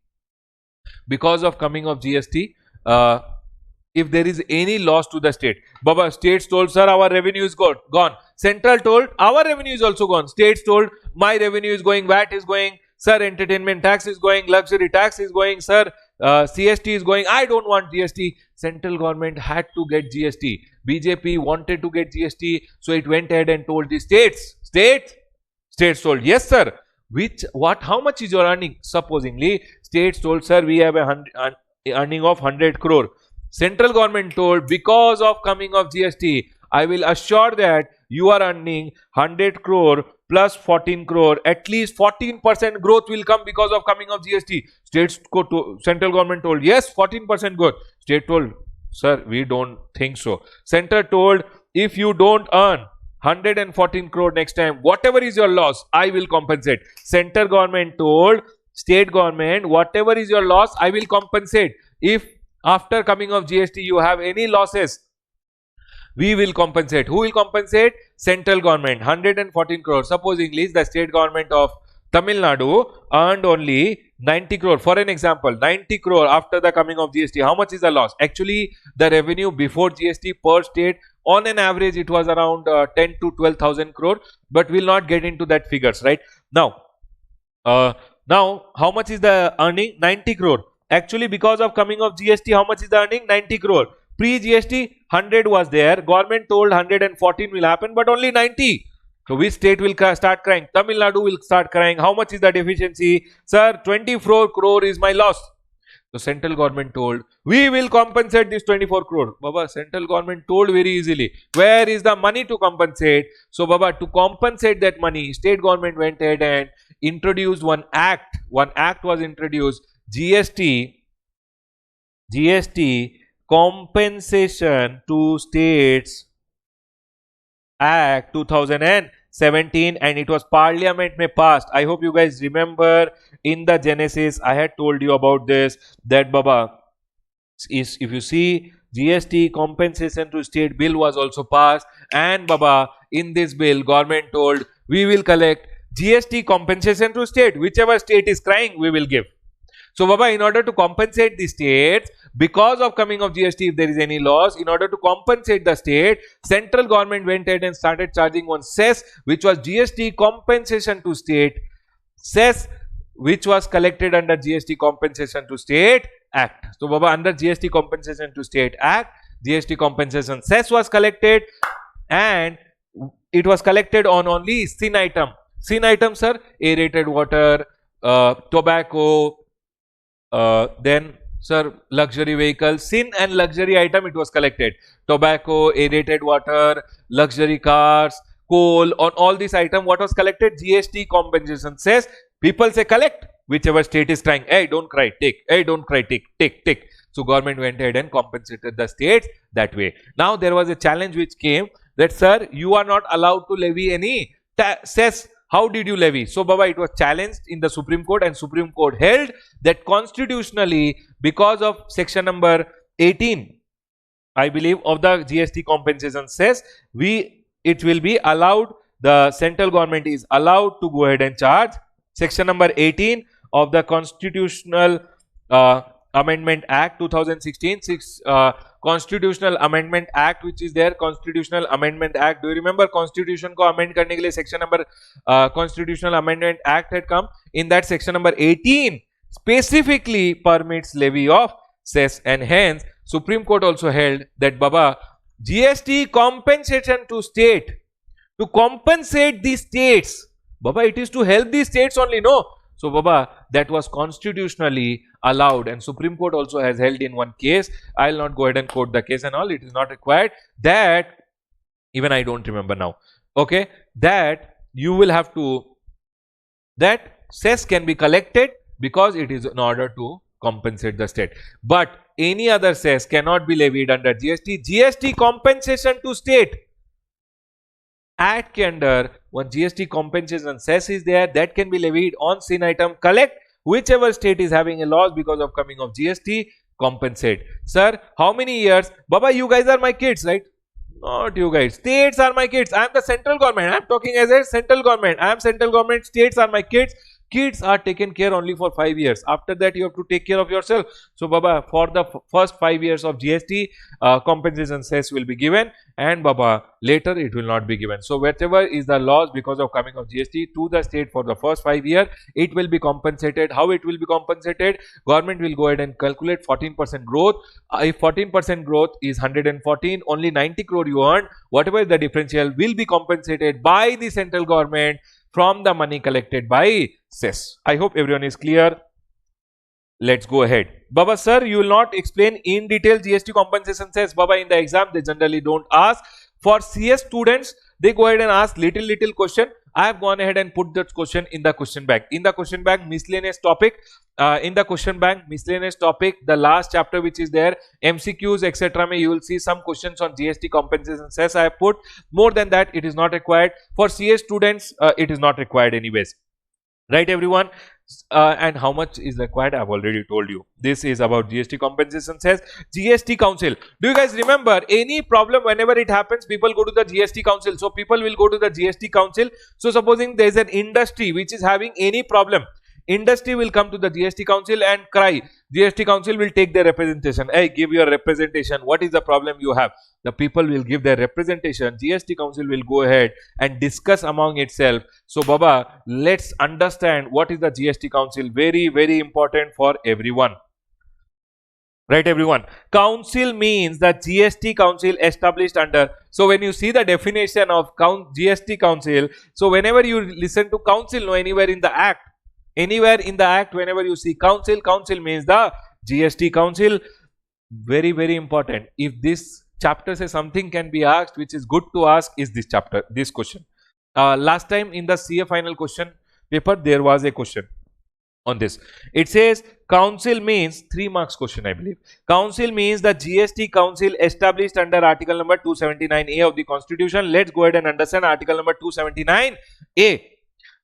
if there is any loss to the state, Baba, states told, sir, our revenue is gone. Central told, our revenue is also gone. States told, my revenue is going, VAT is going, sir, entertainment tax is going, luxury tax is going, sir, CST is going, I don't want GST. Central government had to get GST. BJP wanted to get GST, so it went ahead and told the states. States told, yes, sir. How much is your earning? Supposingly, states told, sir, we have a earning of 100 crore. Central government told, because of coming of GST, I will assure that you are earning 100 crore plus 14 crore. At least 14% growth will come because of coming of GST. Central government told, yes, 14% growth. State told, sir, we don't think so. Center told, if you don't earn 114 crore next time, whatever is your loss, I will compensate. Central government told state government, whatever is your loss, I will compensate. If after coming of GST you have any losses, we will compensate. Who will compensate? Central government, 114 crore. Supposingly, the state government of Tamil Nadu earned only 90 crore. For an example, 90 crore after the coming of GST. How much is the loss? Actually, the revenue before GST per state, on an average, it was around 10 to 12,000 crore. But we'll not get into that figures, right? Now, how much is the earning? 90 crore. Actually, because of coming of GST, how much is the earning? 90 crore. Pre-GST, 100 was there. Government told 114 will happen, but only 90. So, which state will start crying? Tamil Nadu will start crying. How much is the deficiency? Sir, 24 crore is my loss. So, central government told, we will compensate this 24 crore. Baba, central government told very easily. Where is the money to compensate? So, Baba, to compensate that money, state government went ahead and introduced one act. One act was introduced. GST Compensation to States Act 2017, and it was Parliament mein passed. I hope you guys remember in the Genesis I had told you about this, that Baba, if you see, GST compensation to state bill was also passed, and Baba, in this bill government told, we will collect GST compensation to state. Whichever state is crying, we will give. So Baba, in order to compensate the states, because of coming of GST, if there is any loss, in order to compensate the state, central government went ahead and started charging one cess, which was GST compensation to state, cess which was collected under GST compensation to state act. So Baba, under GST compensation to state act, GST compensation cess was collected, and it was collected on only sin item. Sin item, sir, aerated water, tobacco, then sir, luxury vehicles, sin and luxury item, it was collected. Tobacco, aerated water, luxury cars, coal, on all these items, what was collected? GST compensation cess. People say collect, whichever state is crying, hey, don't cry, take, hey, don't cry, take. So government went ahead and compensated the states that way. Now there was a challenge which came that, sir, you are not allowed to levy any cess. How did you levy? So Baba, it was challenged in the Supreme Court, and Supreme Court held that constitutionally, because of section number 18, I believe, of the GST compensation cess, it will be allowed, the central government is allowed to go ahead and charge. Section number 18 of the Constitutional Amendment Act 2016, Constitutional Amendment Act which is there, Constitutional Amendment Act. Do you remember Constitution को amend करने के लिए section number Constitutional Amendment Act had come? In that section number 18 specifically permits levy of cess, and hence Supreme Court also held that Baba, GST compensation to state, to compensate the states, Baba, it is to help the states only, no? So Baba, that was constitutionally allowed, and Supreme Court also has held in one case. I will not go ahead and quote the case and all, it is not required, that even I don't remember now, okay, that you will have to, that cess can be collected because it is in order to compensate the state, but any other cess cannot be levied under GST. GST compensation to state Act के अंदर one GST compensation cess is there that can be levied on sin item, collect whichever state is having a loss because of coming of GST, compensate. Sir, how many years? Baba, you guys are my kids, right? Not you guys. States are my kids. I am the central government. I am talking as a central government. I am central government. States are my kids. Kids are taken care only for 5 years. After that, you have to take care of yourself. So, Baba, for the first 5 years of GST, compensation cess will be given, and Baba, later it will not be given. So, whatever is the loss because of coming of GST to the state for the first 5 years, it will be compensated. How it will be compensated? Government will go ahead and calculate 14% growth. If 14% growth is 114, only 90 crore you earn. Whatever the differential will be compensated by the central government from the money collected by cess. I hope everyone is clear. Let's go ahead. Baba sir, you will not explain in detail GST compensation cess. Baba, in the exam they generally don't ask. For CS students, they go ahead and ask little question. I have gone ahead and put that question in the question bank. In the question bank, miscellaneous topic. In the question bank, miscellaneous topic, the last chapter which is there, MCQs, etc. You will see some questions on GST compensation cess. I have put. More than that, it is not required. For CS students, it is not required anyways. Right, everyone? And how much is required, I have already told you. This is about GST compensation cess. GST Council. Do you guys remember, any problem whenever it happens, people go to the GST Council. So people will go to the GST Council. So supposing there is an industry which is having any problem, industry will come to the GST Council and cry. GST Council will take their representation. Hey, give your representation. What is the problem you have? The people will give their representation. GST Council will go ahead and discuss among itself. So Baba, let's understand what is the GST Council. Very, very important for everyone. Right, everyone? Council means the GST Council established under. So when you see the definition of GST Council, so whenever you listen to council, no, anywhere in the act, whenever you see council, council means the GST Council. Very, very important. If this chapter says something can be asked, which is good to ask, is this chapter, this question. Last time in the CA final question paper, there was a question on this. It says council means 3 marks question, I believe. Council means the GST Council established under article number 279A of the Constitution. Let's go ahead and understand article number 279A.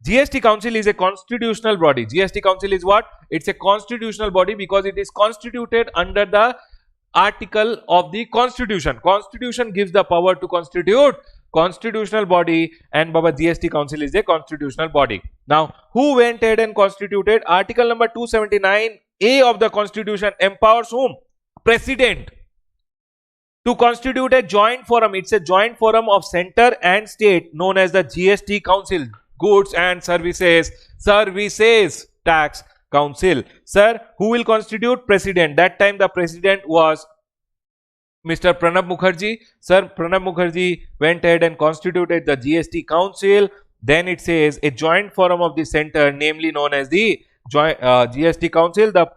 GST Council is a constitutional body. GST Council is what? It's a constitutional body because it is constituted under the article of the Constitution. Constitution gives the power to constitute constitutional body, and Baba, GST Council is a constitutional body. Now, who went ahead and constituted? Article number 279A of the Constitution empowers whom? President to constitute a joint forum. It's a joint forum of center and state known as the GST Council. Goods and services tax council. Sir, who will constitute? President. That time the president was Mr. Pranab Mukherjee. Sir, Pranab Mukherjee went ahead and constituted the GST Council. Then it says a joint forum of the center, namely known as the GST Council. The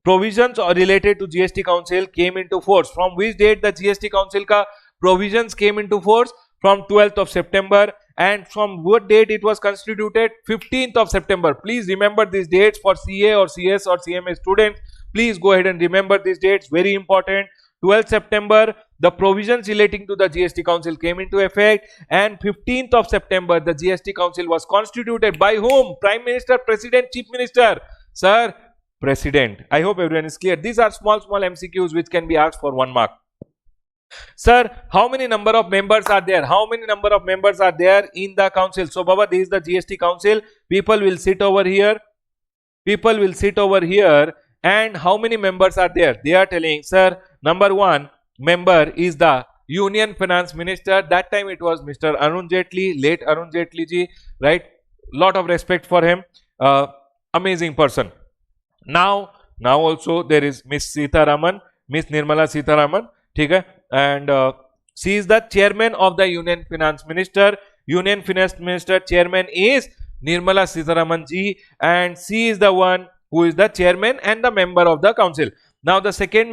provisions related to GST Council came into force. From which date the GST Council ka provisions came into force? From 12th of September. And from what date it was constituted? 15th of September. Please remember these dates for CA or CS or CMA students. Please go ahead and remember these dates. Very important. 12th September, the provisions relating to the GST Council came into effect, and 15th of September, the GST Council was constituted by whom? Prime Minister, President, Chief Minister. Sir, President. I hope everyone is clear. These are small MCQs which can be asked for 1 mark. Sir, how many number of members are there? How many number of members are there in the council? So, Baba, this is the GST Council. People will sit over here. people will sit over here, and how many members are there? They are telling, sir, number one member is the Union Finance Minister. That time it was Mr. Arun Jaitley, late Arun Jaitley ji, right? Lot of respect for him. Amazing person. Now also there is Miss Sitharaman, Miss Nirmala Sitharaman, okay? And she is the chairman of the Union Finance Minister. Union Finance Minister chairman is Nirmala Sitharaman ji, and she is the one who is the chairman and the member of the council. Now the second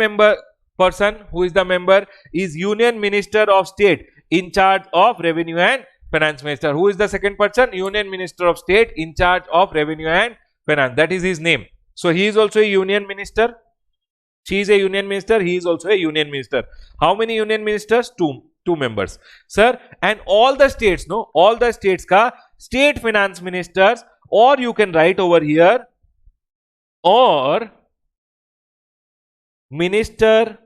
person who is the member is Union Minister of State in charge of Revenue and Finance Minister. Who is the second person? Union Minister of State in charge of Revenue and Finance. That is his name. So he is also a Union Minister. She is a Union Minister. He is also a Union Minister. How many Union Ministers? Two members, sir. And all the states, no, all the states ka State Finance Ministers, or you can write over here, or Minister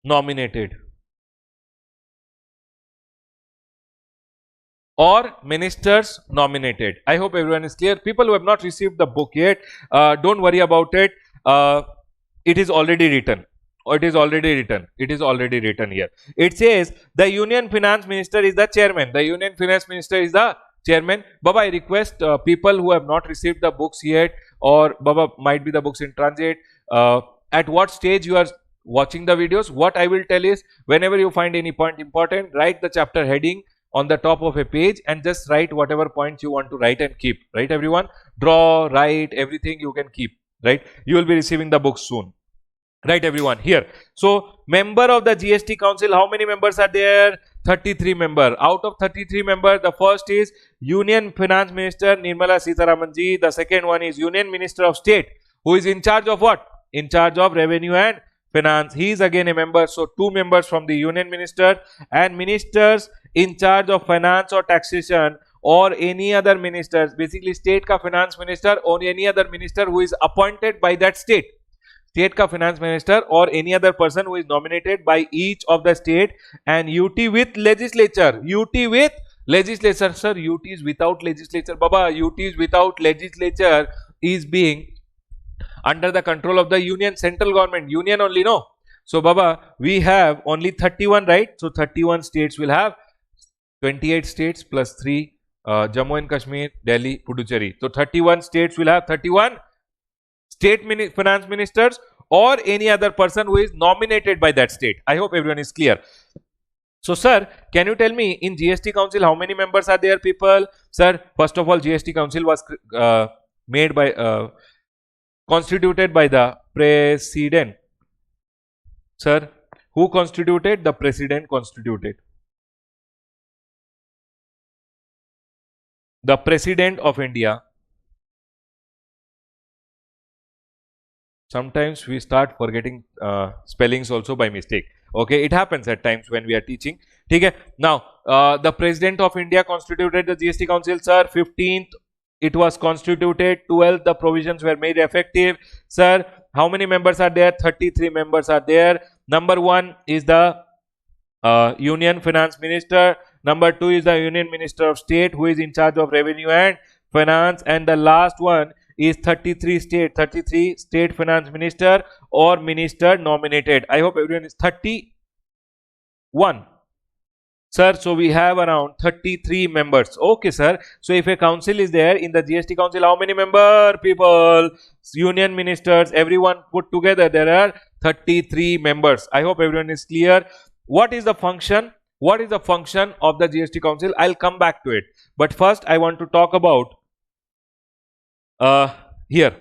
nominated, or ministers nominated. I hope everyone is clear. People who have not received the book yet, don't worry about it. It is already written. It is already written here. It says the Union Finance Minister is the chairman. The Union Finance Minister is the chairman. Baba, I request people who have not received the books yet, or Baba, might be the books in transit, at what stage you are watching the videos. What I will tell is, whenever you find any point important, write the chapter heading on the top of a page and just write whatever points you want to write and keep. Right, everyone? Draw, write, everything you can keep. Right? You will be receiving the books soon. Right, everyone? Here. So, member of the GST Council, how many members are there? 33 members. Out of 33 members, the first is Union Finance Minister Nirmala Sitharaman ji. The second one is Union Minister of State, who is in charge of what? In charge of Revenue and Finance. He is again a member. So, 2 members from the Union Minister, and ministers in charge of finance or taxation, or any other ministers, basically state ka finance minister or any other minister who is appointed by that state. State ka finance minister or any other person who is nominated by each of the state, and UT with legislature. UT with legislature. Sir, UT is without legislature. Baba, UT is without legislature is being under the control of the union, central government, union only, no? So, Baba, we have only 31, right? So, 31 states will have 28 states plus 3, Jammu and Kashmir, Delhi, Puducherry. So, 31 states will have 31 state finance ministers or any other person who is nominated by that state. I hope everyone is clear. So, sir, can you tell me in GST Council how many members are there, people? Sir, first of all, GST Council was made by, constituted by the President. Sir, who constituted? The President constituted. The President of India. Sometimes we start forgetting spellings also by mistake. Okay, it happens at times when we are teaching. Okay. Now, the President of India constituted the GST Council, sir. 15th, it was constituted. 12th, the provisions were made effective. Sir, how many members are there? 33 members are there. Number 1 is the Union Finance Minister. Number 2 is the Union Minister of State, who is in charge of Revenue and Finance. And the last one is 33 state finance minister or minister nominated. I hope everyone is 31. Sir, so we have around 33 members. Okay, sir. So if a council is there in the GST Council, how many member people? Union ministers, everyone put together, there are 33 members. I hope everyone is clear. What is the function? What is the function of the GST Council? I'll come back to it. But first, I want to talk about here.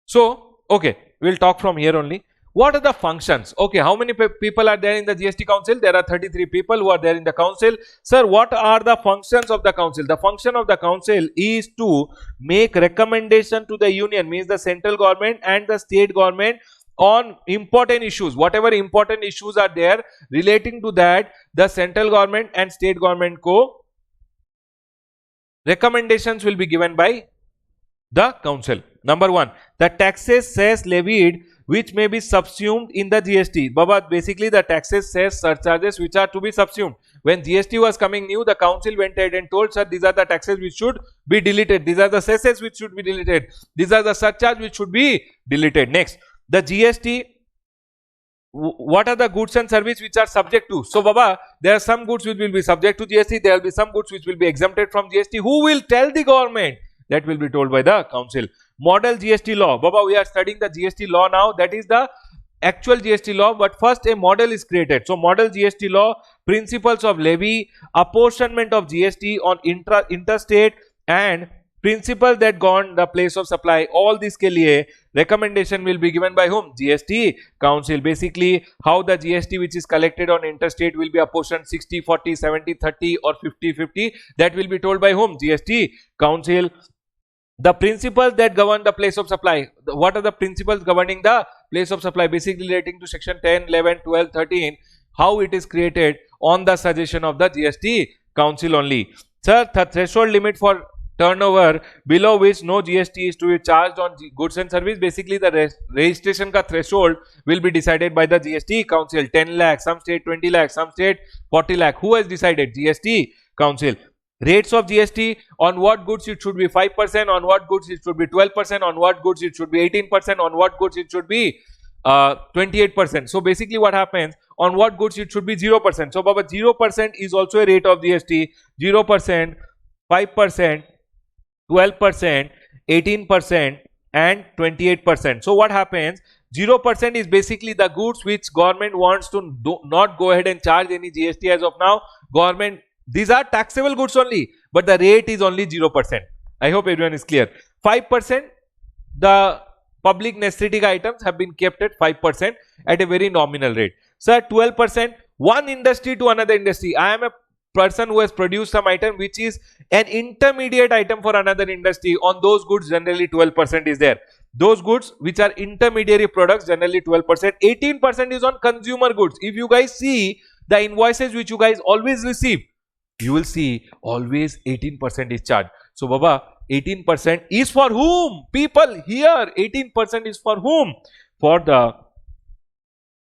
So, okay, we'll talk from here only. What are the functions? Okay, how many people are there in the GST Council? There are 33 people who are there in the council. Sir, what are the functions of the council? The function of the council is to make recommendation to the union, means the central government and the state government, on important issues. Whatever important issues are there relating to that, the central government and state government recommendations will be given by the council. Number 1, the taxes, cess levied which may be subsumed in the GST. Baba, basically the taxes, cess, surcharges which are to be subsumed. when GST was coming new, the council went ahead and told, sir, these are the taxes which should be deleted, these are the cesses which should be deleted, these are the surcharge which should be deleted. Next, the GST, what are the goods and service which are subject to? So Baba, there are some goods which will be subject to GST, there will be some goods which will be exempted from GST. Who will tell the government? That will be told by the council. Model GST law. Baba, we are studying the GST law now. That is the actual GST law, but first a model is created. So model GST law, principles of levy, apportionment of GST on interstate and principles that govern the place of supply. All this ke liye recommendation will be given by whom? GST council. Basically, how the GST which is collected on interstate will be apportioned 60-40, 70-30 or 50-50. That will be told by whom? GST council. The principles that govern the place of supply. What are the principles governing the place of supply? Basically relating to section 10, 11, 12, 13. How it is created on the suggestion of the GST council only. Sir, the threshold limit for turnover below which no GST is to be charged on goods and service. Basically, the registration ka threshold will be decided by the GST council. 10 lakh, some state 20 lakh, some state 40 lakh. Who has decided? GST council. Rates of GST, on what goods it should be 5%, on what goods it should be 12%, on what goods it should be 18%, on what goods it should be 28%. So basically what happens, on what goods it should be 0%. So Baba, 0% is also a rate of GST. 0%, 5%, 12%, 18% and 28%. So what happens, 0% is basically the goods which government wants to not go ahead and charge any GST as of now. Government, these are taxable goods only, but the rate is only 0%. I hope everyone is clear. 5%, the public necessity items have been kept at 5% at a very nominal rate. Sir, 12%, one industry to another industry. I am a person who has produced some item which is an intermediate item for another industry. On those goods, generally 12% is there. Those goods which are intermediary products, generally 12%. 18% is on consumer goods. If you guys see the invoices which you guys always receive, you will see always 18% is charged. So Baba, 18% is for whom? People here, 18% is for whom? For the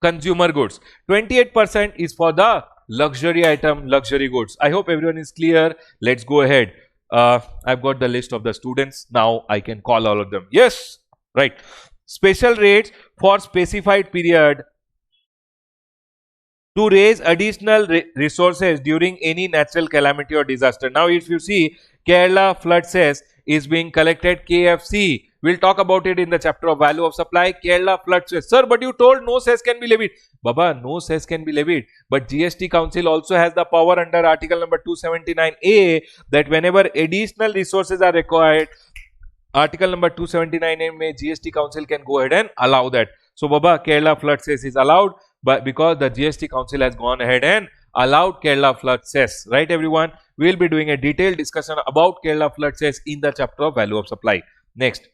consumer goods. 28% is for the luxury item, luxury goods. I hope everyone is clear. Let's go ahead. I've got the list of the students. Now I can call all of them. Yes, right. Special rates for specified period to raise additional resources during any natural calamity or disaster. Now if you see, Kerala flood cess is being collected, KFC. We'll talk about it in the chapter of value of supply. Kerala flood cess. Sir, but you told no cess can be levied. Baba, no cess can be levied. But GST council also has the power under article number 279A that whenever additional resources are required, article number 279A may GST council can go ahead and allow that. So Baba, Kerala flood cess is allowed, but because the GST council has gone ahead and allowed Kerala flood cess, right everyone? We will be doing a detailed discussion about Kerala flood cess in the chapter of value of supply. Next,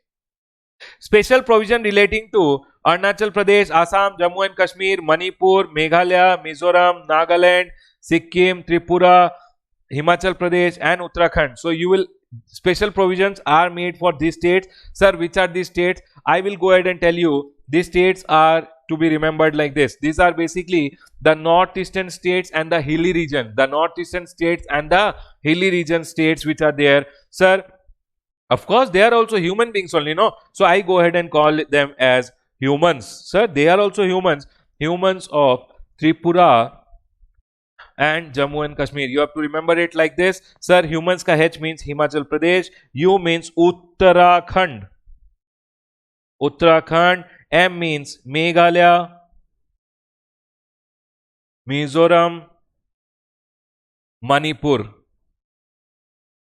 special provision relating to Arunachal Pradesh, Assam, Jammu and Kashmir, Manipur, Meghalaya, Mizoram, Nagaland, Sikkim, Tripura, Himachal Pradesh and Uttarakhand. So you will, special provisions are made for these states. Sir, which are these states? I will go ahead and tell you. These states are to be remembered like this. These are basically the northeastern states and the hilly region. The northeastern states and the hilly region states which are there. Sir, of course, they are also human beings only, no? So I go ahead and call them as humans. Sir, they are also humans. Humans of Tripura and Jammu and Kashmir. You have to remember it like this. Sir, humans ka H means Himachal Pradesh. U means Uttarakhand. Uttarakhand. M means Meghalaya, Mizoram, Manipur.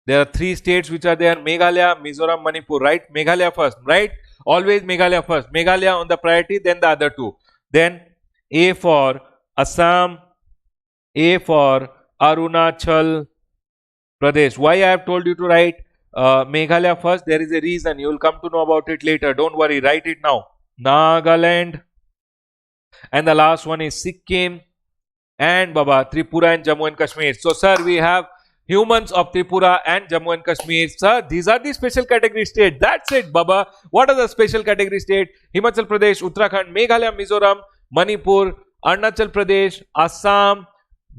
There are three states which are there: Meghalaya, Mizoram, Manipur, right? Meghalaya first, right? Always Meghalaya first. Meghalaya on the priority, then the other two. Then A for Assam, A for Arunachal Pradesh. Why I have told you to write Meghalaya first? There is a reason. You will come to know about it later. Don't worry, write it now. Nagaland, and the last one is Sikkim and Baba, Tripura and Jammu and Kashmir. So sir, we have humans of Tripura and Jammu and Kashmir. Sir, these are the special category states. That's it, Baba. What are the special category states? Himachal Pradesh, Uttarakhand, Meghalaya, Mizoram, Manipur, Arunachal Pradesh, Assam,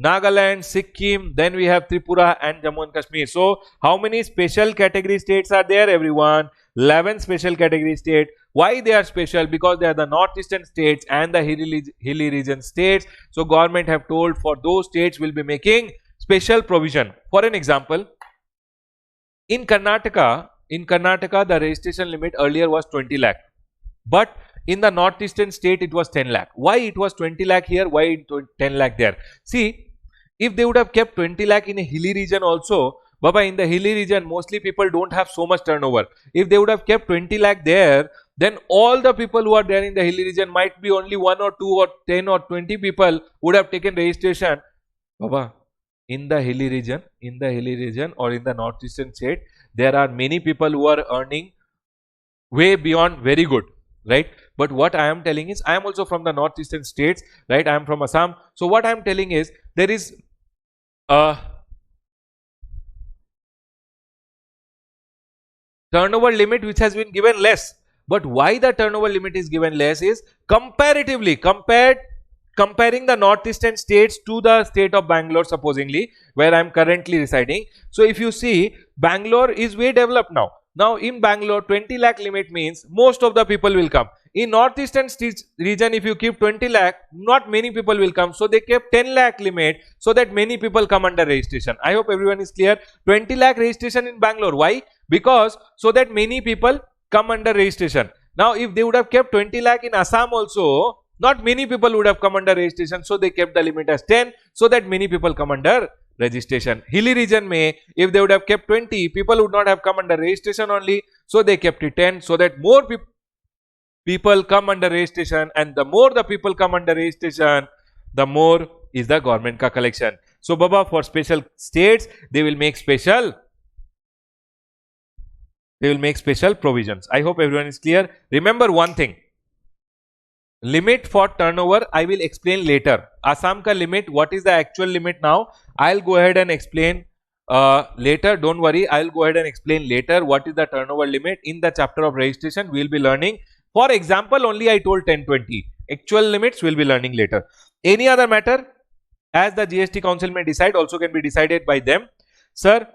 Nagaland, Sikkim, then we have Tripura and Jammu and Kashmir. So how many special category states are there, everyone? 11 special category states. Why they are special? Because they are the northeastern states and the hilly region states. So government have told for those states will be making special provision. For an example, in Karnataka, the registration limit earlier was 20 lakh, but in the northeastern state it was 10 lakh. Why it was 20 lakh here? Why 10 lakh there? See, if they would have kept 20 lakh in a hilly region also, Baba, in the hilly region mostly people don't have so much turnover. If they would have kept 20 lakh there, then all the people who are there in the hilly region might be only 1 or 2 or 10 or 20 people would have taken registration. Baba, in the hilly region or in the northeastern state, there are many people who are earning way beyond very good, right? But what I am telling is, I am also from the northeastern states, right? I am from Assam. So what I am telling is, there is a turnover limit which has been given less. But why the turnover limit is given less is comparatively comparing the northeastern states to the state of Bangalore, supposingly, where I am currently residing. So if you see, Bangalore is way developed now. Now in Bangalore, 20 lakh limit means most of the people will come. In northeastern region, if you keep 20 lakh, not many people will come. So they kept 10 lakh limit so that many people come under registration. I hope everyone is clear. 20 lakh registration in Bangalore. Why? Because so that many people come under registration. Now if they would have kept 20 lakh in Assam also, not many people would have come under registration. So they kept the limit as 10 so that many people come under registration. Hilly region may, if they would have kept 20, people would not have come under registration only. So they kept it 10 so that more people come under registration, and the more the people come under registration, the more is the government ka collection. So Baba, for special states, they will make special provisions. I hope everyone is clear. Remember one thing, limit for turnover I will explain later. Assam ka limit, what is the actual limit now, I'll go ahead and explain later. Don't worry, I'll go ahead and explain later what is the turnover limit. In the chapter of registration we'll be learning. For example, only I told 10-20. Actual limits we'll be learning later. Any other matter as the GST Council may decide, also can be decided by them. Sir,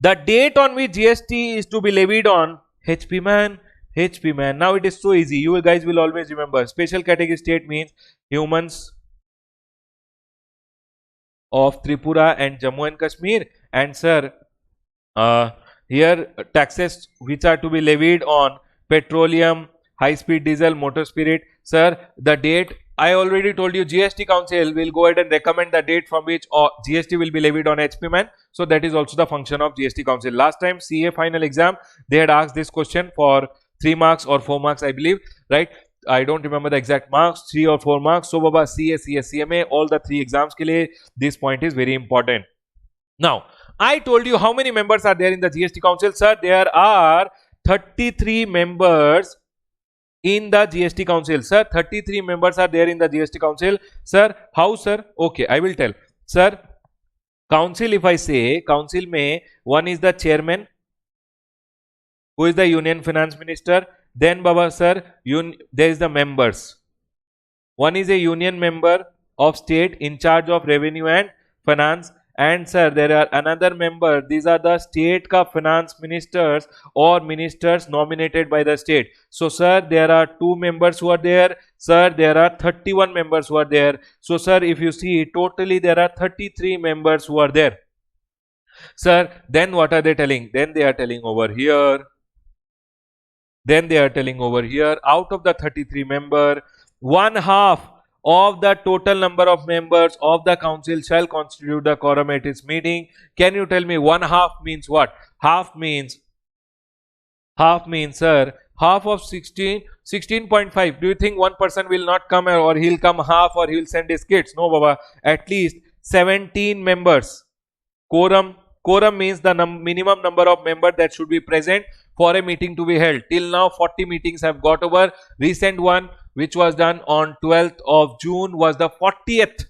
the date on which GST is to be levied on, HP man. Now it is so easy. You guys will always remember. Special category state means humans of Tripura and Jammu and Kashmir. And sir, here taxes which are to be levied on petroleum, high speed diesel, motor spirit. Sir, the date I already told you, GST Council will go ahead and recommend the date from which GST will be levied on HP man. So that is also the function of GST Council. Last time CA final exam, they had asked this question for 3 marks or 4 marks, I believe, right? I don't remember the exact marks, 3 or 4 marks. So Baba, CA, CS, CMA, all the 3 exams ke liye, this point is very important. Now, I told you how many members are there in the GST Council. Sir, there are 33 members in the GST Council. Sir, 33 members are there in the GST Council. Sir, how sir? Okay, I will tell. Sir, council, if I say, council may, one is the chairman, who is the Union Finance Minister. Then Baba sir, there is the members. One is a union member of state in charge of revenue and finance. And sir, there are another member. These are the state ka finance ministers or ministers nominated by the state. So sir, there are 2 members who are there. Sir, there are 31 members who are there. So sir, if you see, totally there are 33 members who are there. Sir, then what are they telling? Then they are telling over here. Out of the 33 member, 1/2 of the total number of members of the council shall constitute the quorum at its meeting. Can you tell me 1/2 means what? Half means sir, half of 16.5. Do you think one person will not come, or he'll come half, or he'll send his kids? No Baba, at least 17 members. Quorum means the minimum number of members that should be present for a meeting to be held. Till now 40 meetings have got over. Recent one which was done on 12th of June was the 40th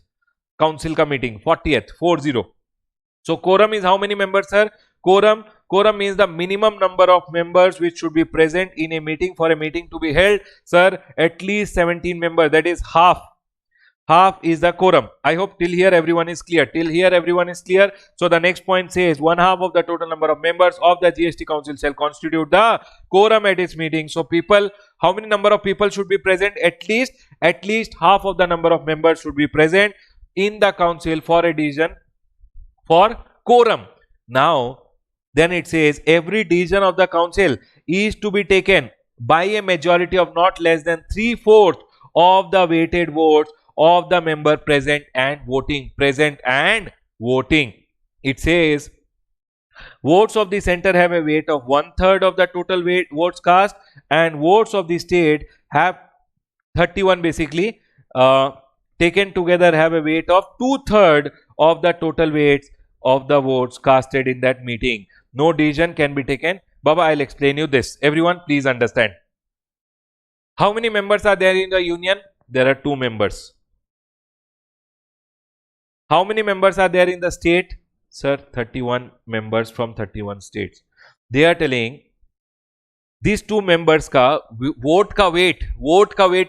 council ka meeting. 40th, 40. So quorum is how many members, sir? Quorum means the minimum number of members which should be present in a meeting for a meeting to be held. Sir, at least 17 members, that is half half is the quorum. I hope till here everyone is clear. Till here everyone is clear. So the next point says 1/2 of the total number of members of the GST council shall constitute the quorum at its meeting. So people, how many number of people should be present? At least half of the number of members should be present in the council for a decision for quorum. Now then it says every decision of the council is to be taken by a majority of not less than 3/4 of the weighted votes of the member present and voting. It says votes of the center have a weight of 1/3 of the total votes cast, and votes of the state have 31 basically taken together have a weight of 2/3 of the total weights of the votes casted in that meeting. No decision can be taken. Baba, I'll explain you this. Everyone please understand. How many members are there in the union? There are 2 members. How many members are there in the state? Sir, 31 members from 31 states. They are telling these 2 members ka vote ka weight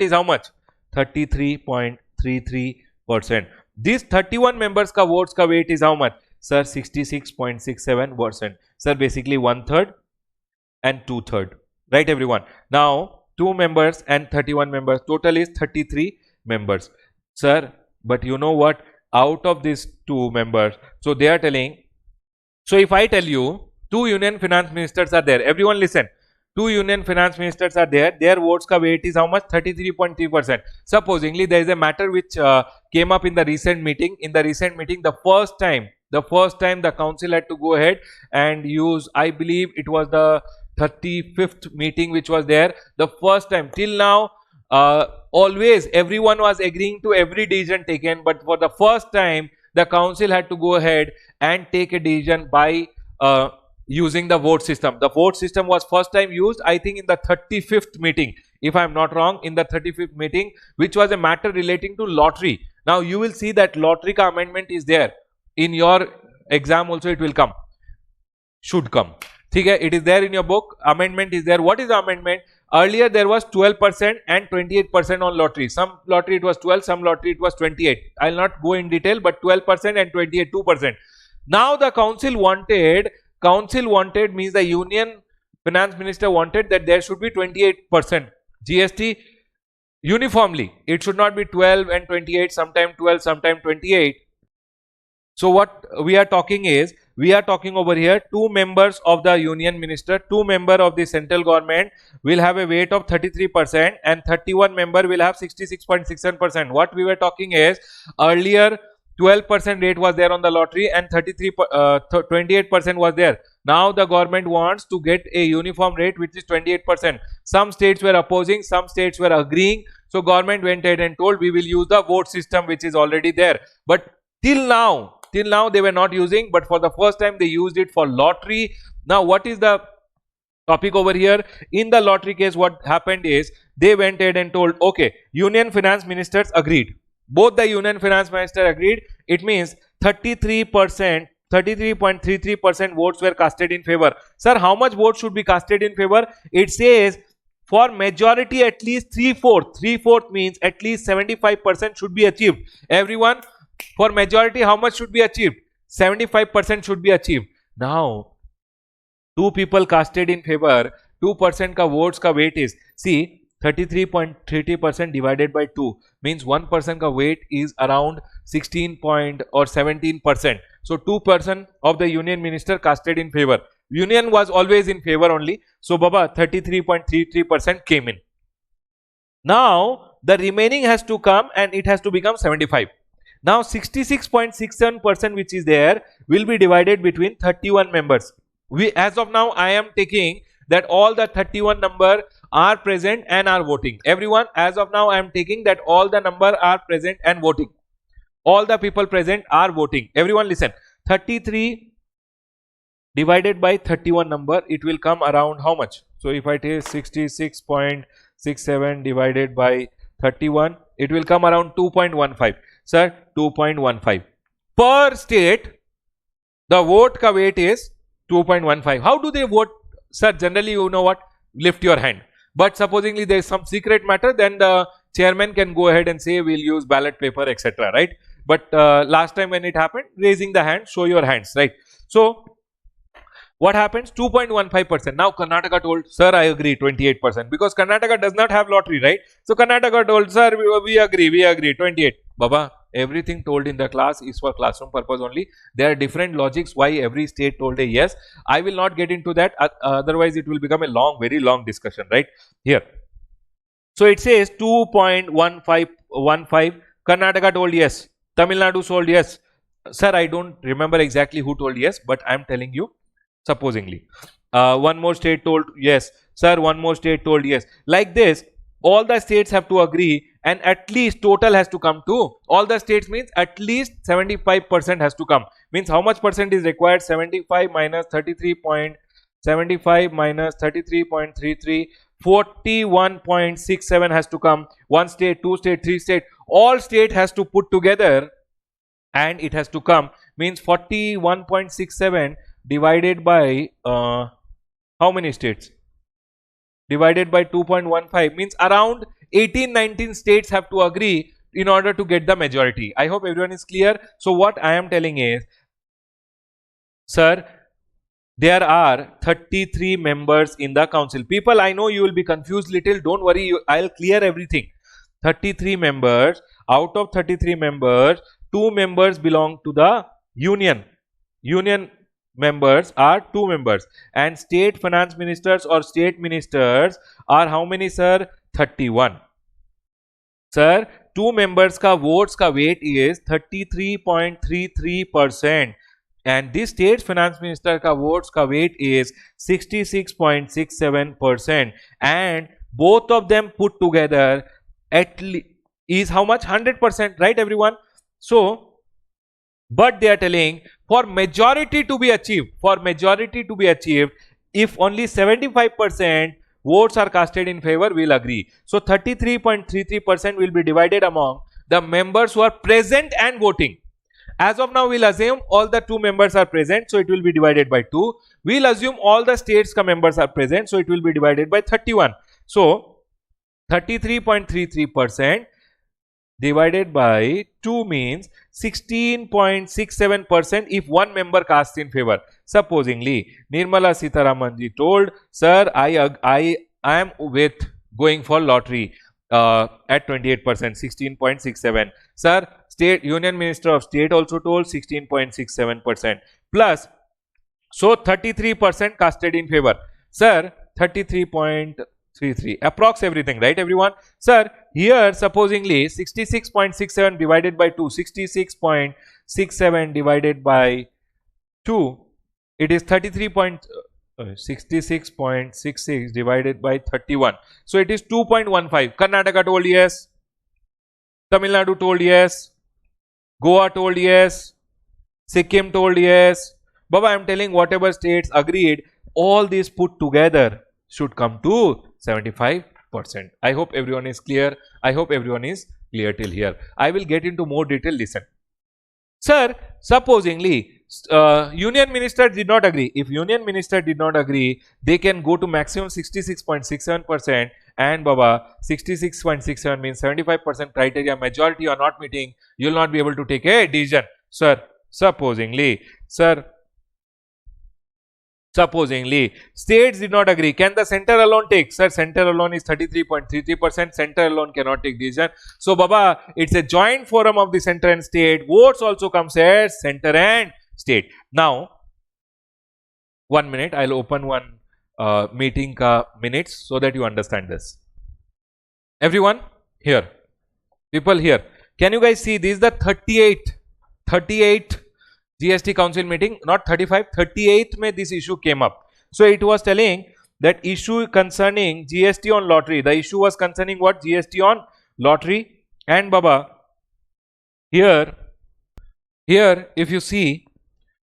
is how much? 33.33%. This 31 members ka votes ka weight is how much? Sir, 66.67%. Sir, basically 1/3 and 2/3. Right, everyone? Now 2 members and 31 members, total is 33 members. Sir, but you know what? Out of these 2 members, so they are telling, so if I tell you 2 union finance ministers are there, everyone listen, 2 union finance ministers are there, their votes ka weight is how much? 33.3%. Supposingly there is a matter which came up in the recent meeting. In the recent meeting, the first time the council had to go ahead and use, I believe it was the 35th meeting which was there. The first time, till now always everyone was agreeing to every decision taken, but for the first time the council had to go ahead and take a decision by using the vote system. The vote system was first time used, I think, in the 35th meeting, if I am not wrong, in the 35th meeting, which was a matter relating to lottery. Now you will see that lottery ka amendment is there in your exam also. It will come, should come. It is there in your book. Amendment is there. What is the amendment? Earlier there was 12% and 28% on lottery. Some lottery it was 12, some lottery it was 28. I will not go in detail, but 12% and 28, 2%. Now the council wanted means the union finance minister wanted that there should be 28% GST uniformly. It should not be 12 and 28, sometime 12, sometime 28. So what we are talking is, we are talking over here 2 members of the union minister, 2 member of the central government will have a weight of 33% and 31 member will have 66.67%. What we were talking is, earlier 12% rate was there on the lottery and 28% was there. Now the government wants to get a uniform rate which is 28%. Some states were opposing, some states were agreeing. So government went ahead and told we will use the vote system which is already there. But till now they were not using, but for the first time they used it for lottery. Now what is the topic over here? In the lottery case, what happened is, they went ahead and told, okay, union finance ministers agreed. Both the union finance minister agreed. It means 33.33% votes were casted in favor. Sir, how much votes should be casted in favor? It says for majority at least 3/4. 3/4 means at least 75% should be achieved. Everyone, for majority how much should be achieved? 75% should be achieved. Now 2 people casted in favor, 2% ka votes ka weight is, see, 33.30% divided by 2 means 1% ka weight is around 17%. So 2% of the union minister casted in favor. Union was always in favor only. So Baba, 33.33% came in. Now the remaining has to come and it has to become 75. Now 66.67% which is there will be divided between 31 members. As of now, I am taking that all the 31 number are present and are voting. Everyone, as of now I am taking that all the number are present and voting. All the people present are voting. Everyone listen, 33 divided by 31 number, it will come around how much? So if I take 66.67 divided by 31, it will come around 2.15. Sir, 2.15. Per state, the vote ka weight is 2.15. How do they vote? Sir, generally you know what? Lift your hand. But supposingly there is some secret matter, then the chairman can go ahead and say we'll use ballot paper, etc., right? But last time when it happened, raising the hand, show your hands, right? So what happens? 2.15%. Now Karnataka told, sir, I agree, 28%, because Karnataka does not have lottery, right? So Karnataka told, sir, we agree, 28. Baba, everything told in the class is for classroom purpose only. There are different logics why every state told a yes. I will not get into that, otherwise it will become a long, very long discussion, right? Here. So it says 2.15, Karnataka told yes, Tamil Nadu told yes. Sir, I don't remember exactly who told yes, but I am telling you, supposingly. One more state told yes. Sir, one more state told yes. Like this, all the states have to agree, and at least total has to come to, all the states means at least 75% has to come. Means how much percent is required? 75 minus 33.75 minus 33.33, 41.67 has to come. One state, two state, three state, all state has to put together and it has to come. Means 41.67 divided by how many states? Divided by 2.15 means around 18-19 states have to agree in order to get the majority. I hope everyone is clear. So what I am telling is, sir, there are 33 members in the council. People, I know you will be confused little. Don't worry, I'll clear everything. 33 members. Out of 33 members, 2 members belong to the union. Union members are 2 members, and state finance ministers or state ministers are how many, sir? 31. Sir, 2 members ka votes ka weight is 33.33%, and this state finance minister ka votes ka weight is 66.67%, and both of them put together at least is how much? 100%, right everyone? So but they are telling, for majority to be achieved, if only 75% votes are casted in favor, we'll agree. So 33.33% will be divided among the members who are present and voting. As of now, we'll assume all the 2 members are present, so it will be divided by 2. We'll assume all the states members are present, so it will be divided by 31. So 33.33% divided by 2 means 16.67% if one member casts in favor. Supposingly, Nirmala Sitharamanji told, sir, I am with going for lottery at 28%, 16.67. Sir, State Union Minister of State also told 16.67%. Plus, so 33% casted in favor. Sir, 33.33, approx everything, right everyone? Sir, here supposingly 66.67 divided by 2, 66.67 divided by 2, it is 66.66 divided by 31. So it is 2.15. Karnataka told yes, Tamil Nadu told yes, Goa told yes, Sikkim told yes. Baba, I am telling whatever states agreed, all these put together should come to 75%. I hope everyone is clear. I hope everyone is clear till here. I will get into more detail. Listen. Sir, supposingly, union minister did not agree. If union minister did not agree, they can go to maximum 66.67%, and Baba, 66.67 means 75% criteria, majority are not meeting, you will not be able to take a decision. Sir, supposingly, states did not agree. Can the center alone take? Sir, center alone is 33.33%. Center alone cannot take decision. So, Baba, it's a joint forum of the center and state. Votes also comes as center and state. Now, 1 minute. I'll open one meeting minutes so that you understand this. Everyone here, people here, can you guys see? This is the 38 GST Council meeting, not 35, 38 mein this issue came up. So it was telling that issue concerning GST on lottery. The issue was concerning what? GST on lottery. And Baba, here if you see,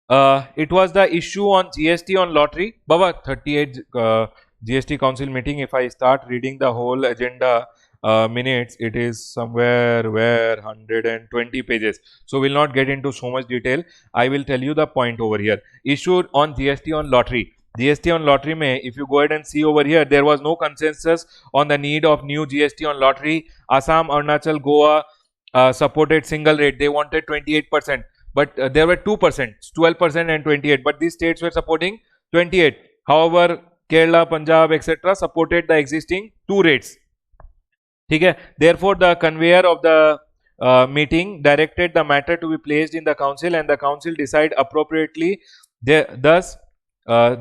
it was the issue on GST on lottery. Baba, 38 GST Council meeting. If I start reading the whole agenda minutes, it is somewhere where 120 pages. So we'll not get into so much detail. I will tell you the point over here. Issued on GST on lottery. GST on lottery mein, if you go ahead and see over here, there was no consensus on the need of new GST on lottery. Assam, Arunachal, Goa supported single rate. They wanted 28%, but there were 2%, 12% and 28. But these states were supporting 28. However, Kerala, Punjab, etc. supported the existing two rates. Okay. Therefore, the conveyor of the meeting directed the matter to be placed in the council, and the council decide appropriately. Thus,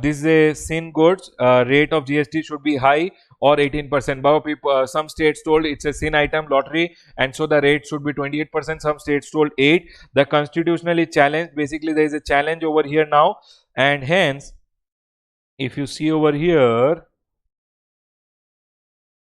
this is a sin goods rate of GST should be high or 18%. But people, some states told it's a sin item lottery, and so the rate should be 28%. Some states told 8. The constitutionally challenged. Basically, there is a challenge over here now, and hence, if you see over here,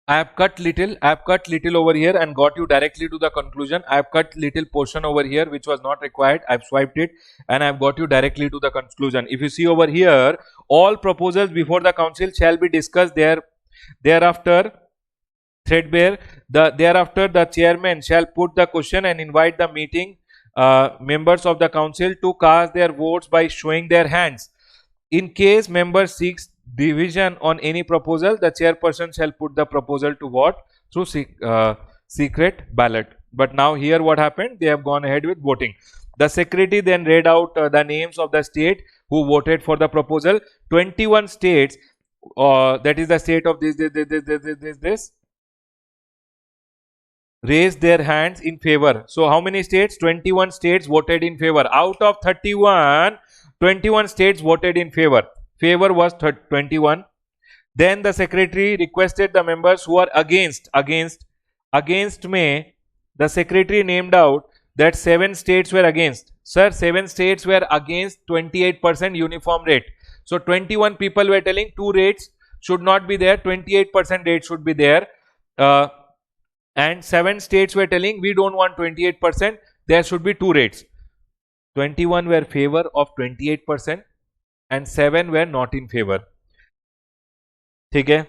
I have cut little over here and got you directly to the conclusion. I have cut little portion over here which was not required. I have swiped it and I have got you directly to the conclusion. If you see over here, all proposals before the council shall be discussed thereafter. Threadbare. Thereafter the chairman shall put the question and invite the meeting members of the council to cast their votes by showing their hands. In case member seeks division on any proposal, the chairperson shall put the proposal to vote through secret ballot. But now here what happened? They have gone ahead with voting. The secretary then read out the names of the state who voted for the proposal. 21 states, that is the state of this, raised their hands in favor. So how many states? 21 states voted in favor. Out of 31, 21 states voted in favor. Favor was 21. Then the secretary requested the members who are against May. The secretary named out that 7 states were against. Sir, 7 states were against 28% uniform rate. So 21 people were telling 2 rates should not be there, 28% rate should be there. And 7 states were telling we don't want 28%, there should be 2 rates. 21 were favor of 28% and 7 were not in favor. Okay.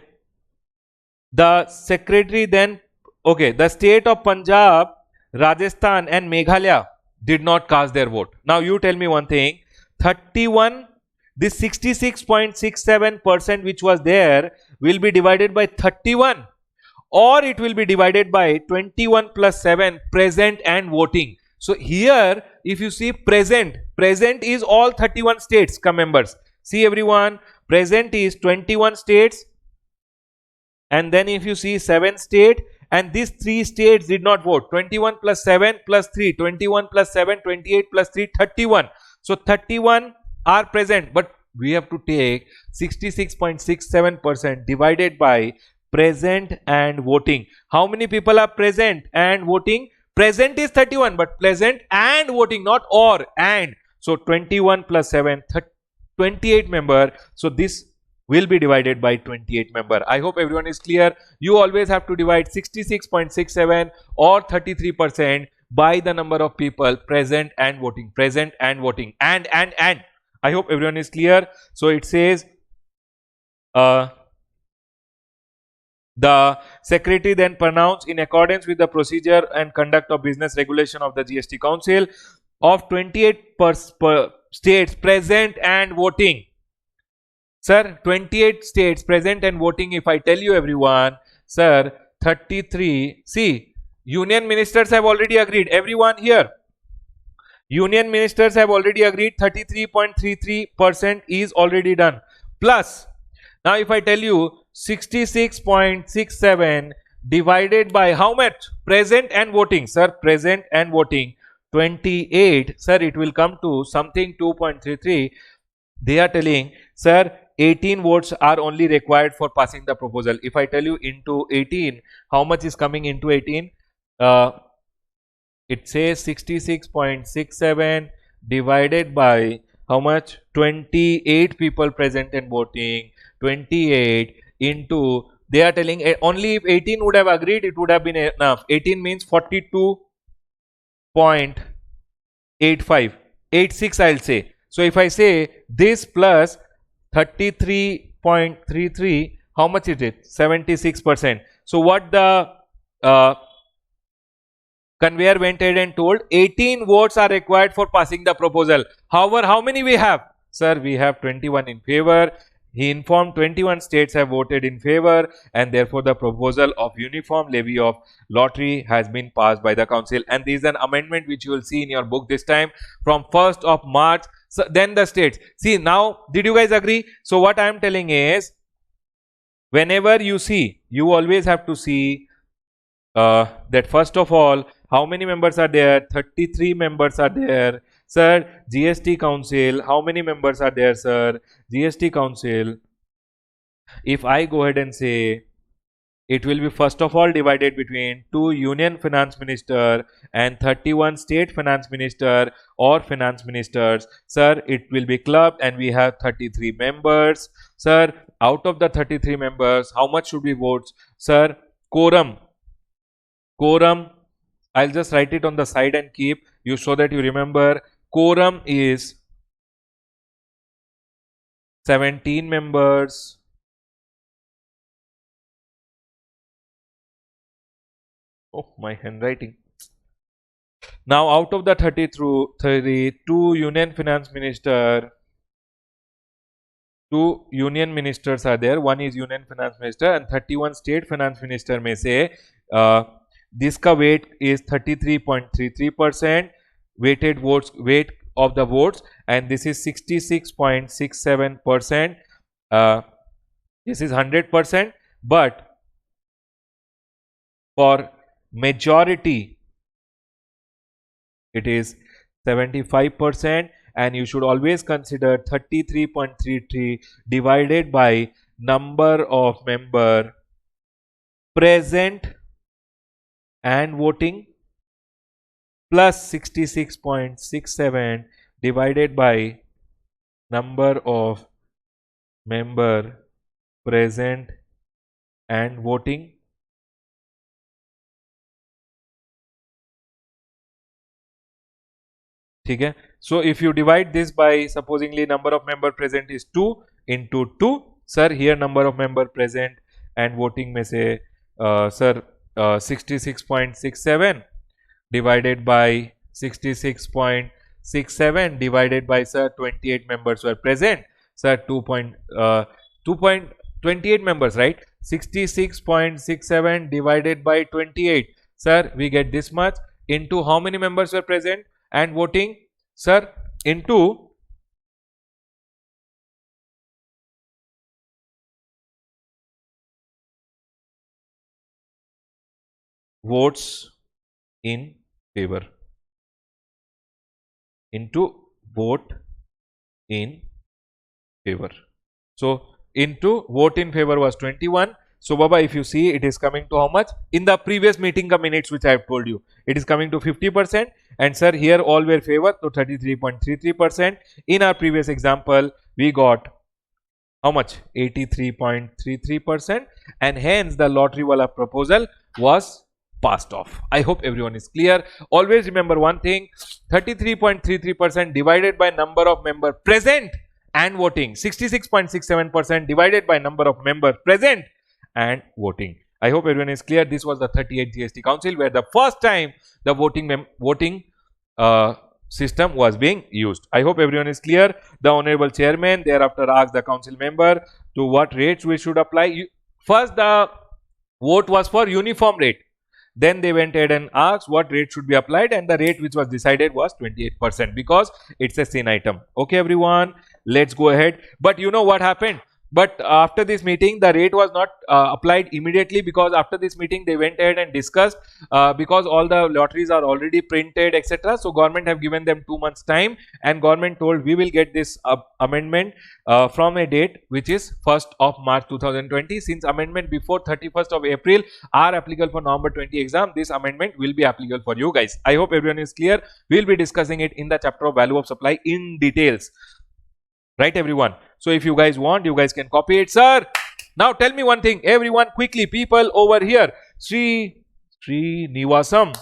The secretary then, okay, the state of Punjab, Rajasthan and Meghalaya did not cast their vote. Now you tell me one thing, 31, this 66.67% which was there will be divided by 31 or it will be divided by 21 plus 7 present and voting. So here if you see present is all 31 states come members. See everyone, present is 21 states, and then if you see 7 state, and these 3 states did not vote. 21 plus 7 plus 3, 21 plus 7, 28 plus 3, 31. So 31 are present, but we have to take 66.67% divided by present and voting. How many people are present and voting? Present is 31, but present and voting, not or, and. So 21 plus 7, 28 member. So this will be divided by 28 member. I hope everyone is clear. You always have to divide 66.67 or 33% by the number of people present and voting, and. I hope everyone is clear. So it says, the secretary then pronounced in accordance with the procedure and conduct of business regulation of the GST Council of 28 states present and voting. Sir, 28 states present and voting. If I tell you everyone, sir, 33. See, union ministers have already agreed. Everyone here, union ministers have already agreed. 33.33% is already done. Plus, now if I tell you 66.67 divided by how much? Present and voting. Sir, present and voting 28. Sir, it will come to something 2.33. They are telling, sir, 18 votes are only required for passing the proposal. If I tell you into 18, how much is coming into 18? It says 66.67 divided by how much? 28 people present and voting. 28 into, they are telling only if 18 would have agreed, it would have been enough. 18 means 42.85, 86 I'll say. So if I say this plus 33.33, how much is it? 76%. So what the conveyor went ahead and told, 18 votes are required for passing the proposal. However, how many we have? Sir, we have 21 in favor, he informed 21 states have voted in favor, and therefore the proposal of uniform levy of lottery has been passed by the council. And there is an amendment which you will see in your book this time from 1st of March. So then the states. See, now did you guys agree? So what I am telling is, whenever you see, you always have to see that first of all, how many members are there? 33 members are there. Sir, GST Council, how many members are there, sir? GST Council, if I go ahead and say, it will be first of all divided between 2 union finance minister and 31 state finance minister or finance ministers. Sir, it will be clubbed and we have 33 members. Sir, out of the 33 members, how much should we vote? Sir, quorum, I'll just write it on the side and keep you so that you remember. Quorum is 17 members. Oh, my handwriting. Now, out of the 32 union finance minister, 2 union ministers are there. One is union finance minister and 31 state finance minister may say this ka weight is 33.33%. Weight of the votes, and this is 66.67%. This is 100%, but for majority it is 75%, and you should always consider 33.33 divided by number of member present and voting plus 66.67 divided by number of member present and voting. Okay. So if you divide this by, supposingly number of member present is 2 into 2, sir, here number of member present and voting may say sir 66.67 divided by 66.67 divided by, sir, 28 members were present, sir, 2.28 members, right? 66.67 divided by 28, sir, we get this much, into how many members were present and voting, sir, into votes in favor, into vote in favor. So into vote in favor was 21. So Baba, if you see, it is coming to how much? In the previous meeting minutes which I have told you, it is coming to 50%, and sir, here all were favor, so 33.33%. In our previous example, we got how much? 83.33%, and hence the lottery wala proposal was passed off. I hope everyone is clear. Always remember one thing, 33.33% divided by number of member present and voting, 66.67% divided by number of members present and voting. I hope everyone is clear. This was the 38th GST Council where the first time the voting system was being used. I hope everyone is clear. The Honorable Chairman thereafter asked the council member to what rates we should apply. First the vote was for uniform rate. Then they went ahead and asked what rate should be applied, and the rate which was decided was 28% because it's a sin item. Okay everyone, let's go ahead. But you know what happened? But after this meeting, the rate was not applied immediately, because after this meeting they went ahead and discussed because all the lotteries are already printed, etc. So government have given them 2 months time, and government told we will get this amendment from a date which is 1st of March 2020. Since amendment before 31st of April are applicable for November 20 exam, this amendment will be applicable for you guys. I hope everyone is clear. We will be discussing it in the chapter of value of supply in details. Right everyone? So if you guys want, you guys can copy it, sir. Now tell me one thing, everyone, quickly, people over here. Srinivasan,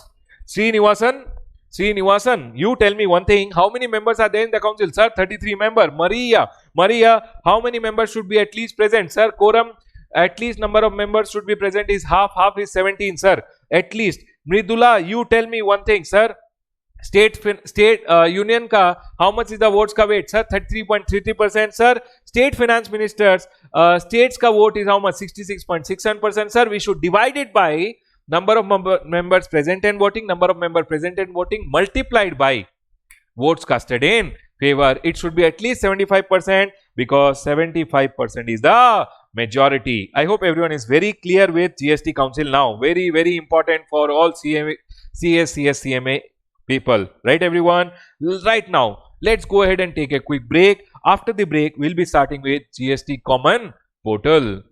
you tell me one thing. How many members are there in the council, sir? 33 members. Maria, how many members should be at least present, sir? Quorum, at least number of members should be present is half is 17, sir. At least. Mridula, you tell me one thing, sir. State union का how much is the votes का weight sir 33.33%. Sir state finance ministers states का vote is how much 66.67%. Sir we should divide it by number of members present and voting, number of members present and voting multiplied by votes casted in favor. It should be at least 75% because 75% is the majority. I hope everyone is very clear with GST Council now. Very, very important for all CS, CMA people. Right, everyone? Right now, let's go ahead and take a quick break. After the break, we'll be starting with GST Common Portal.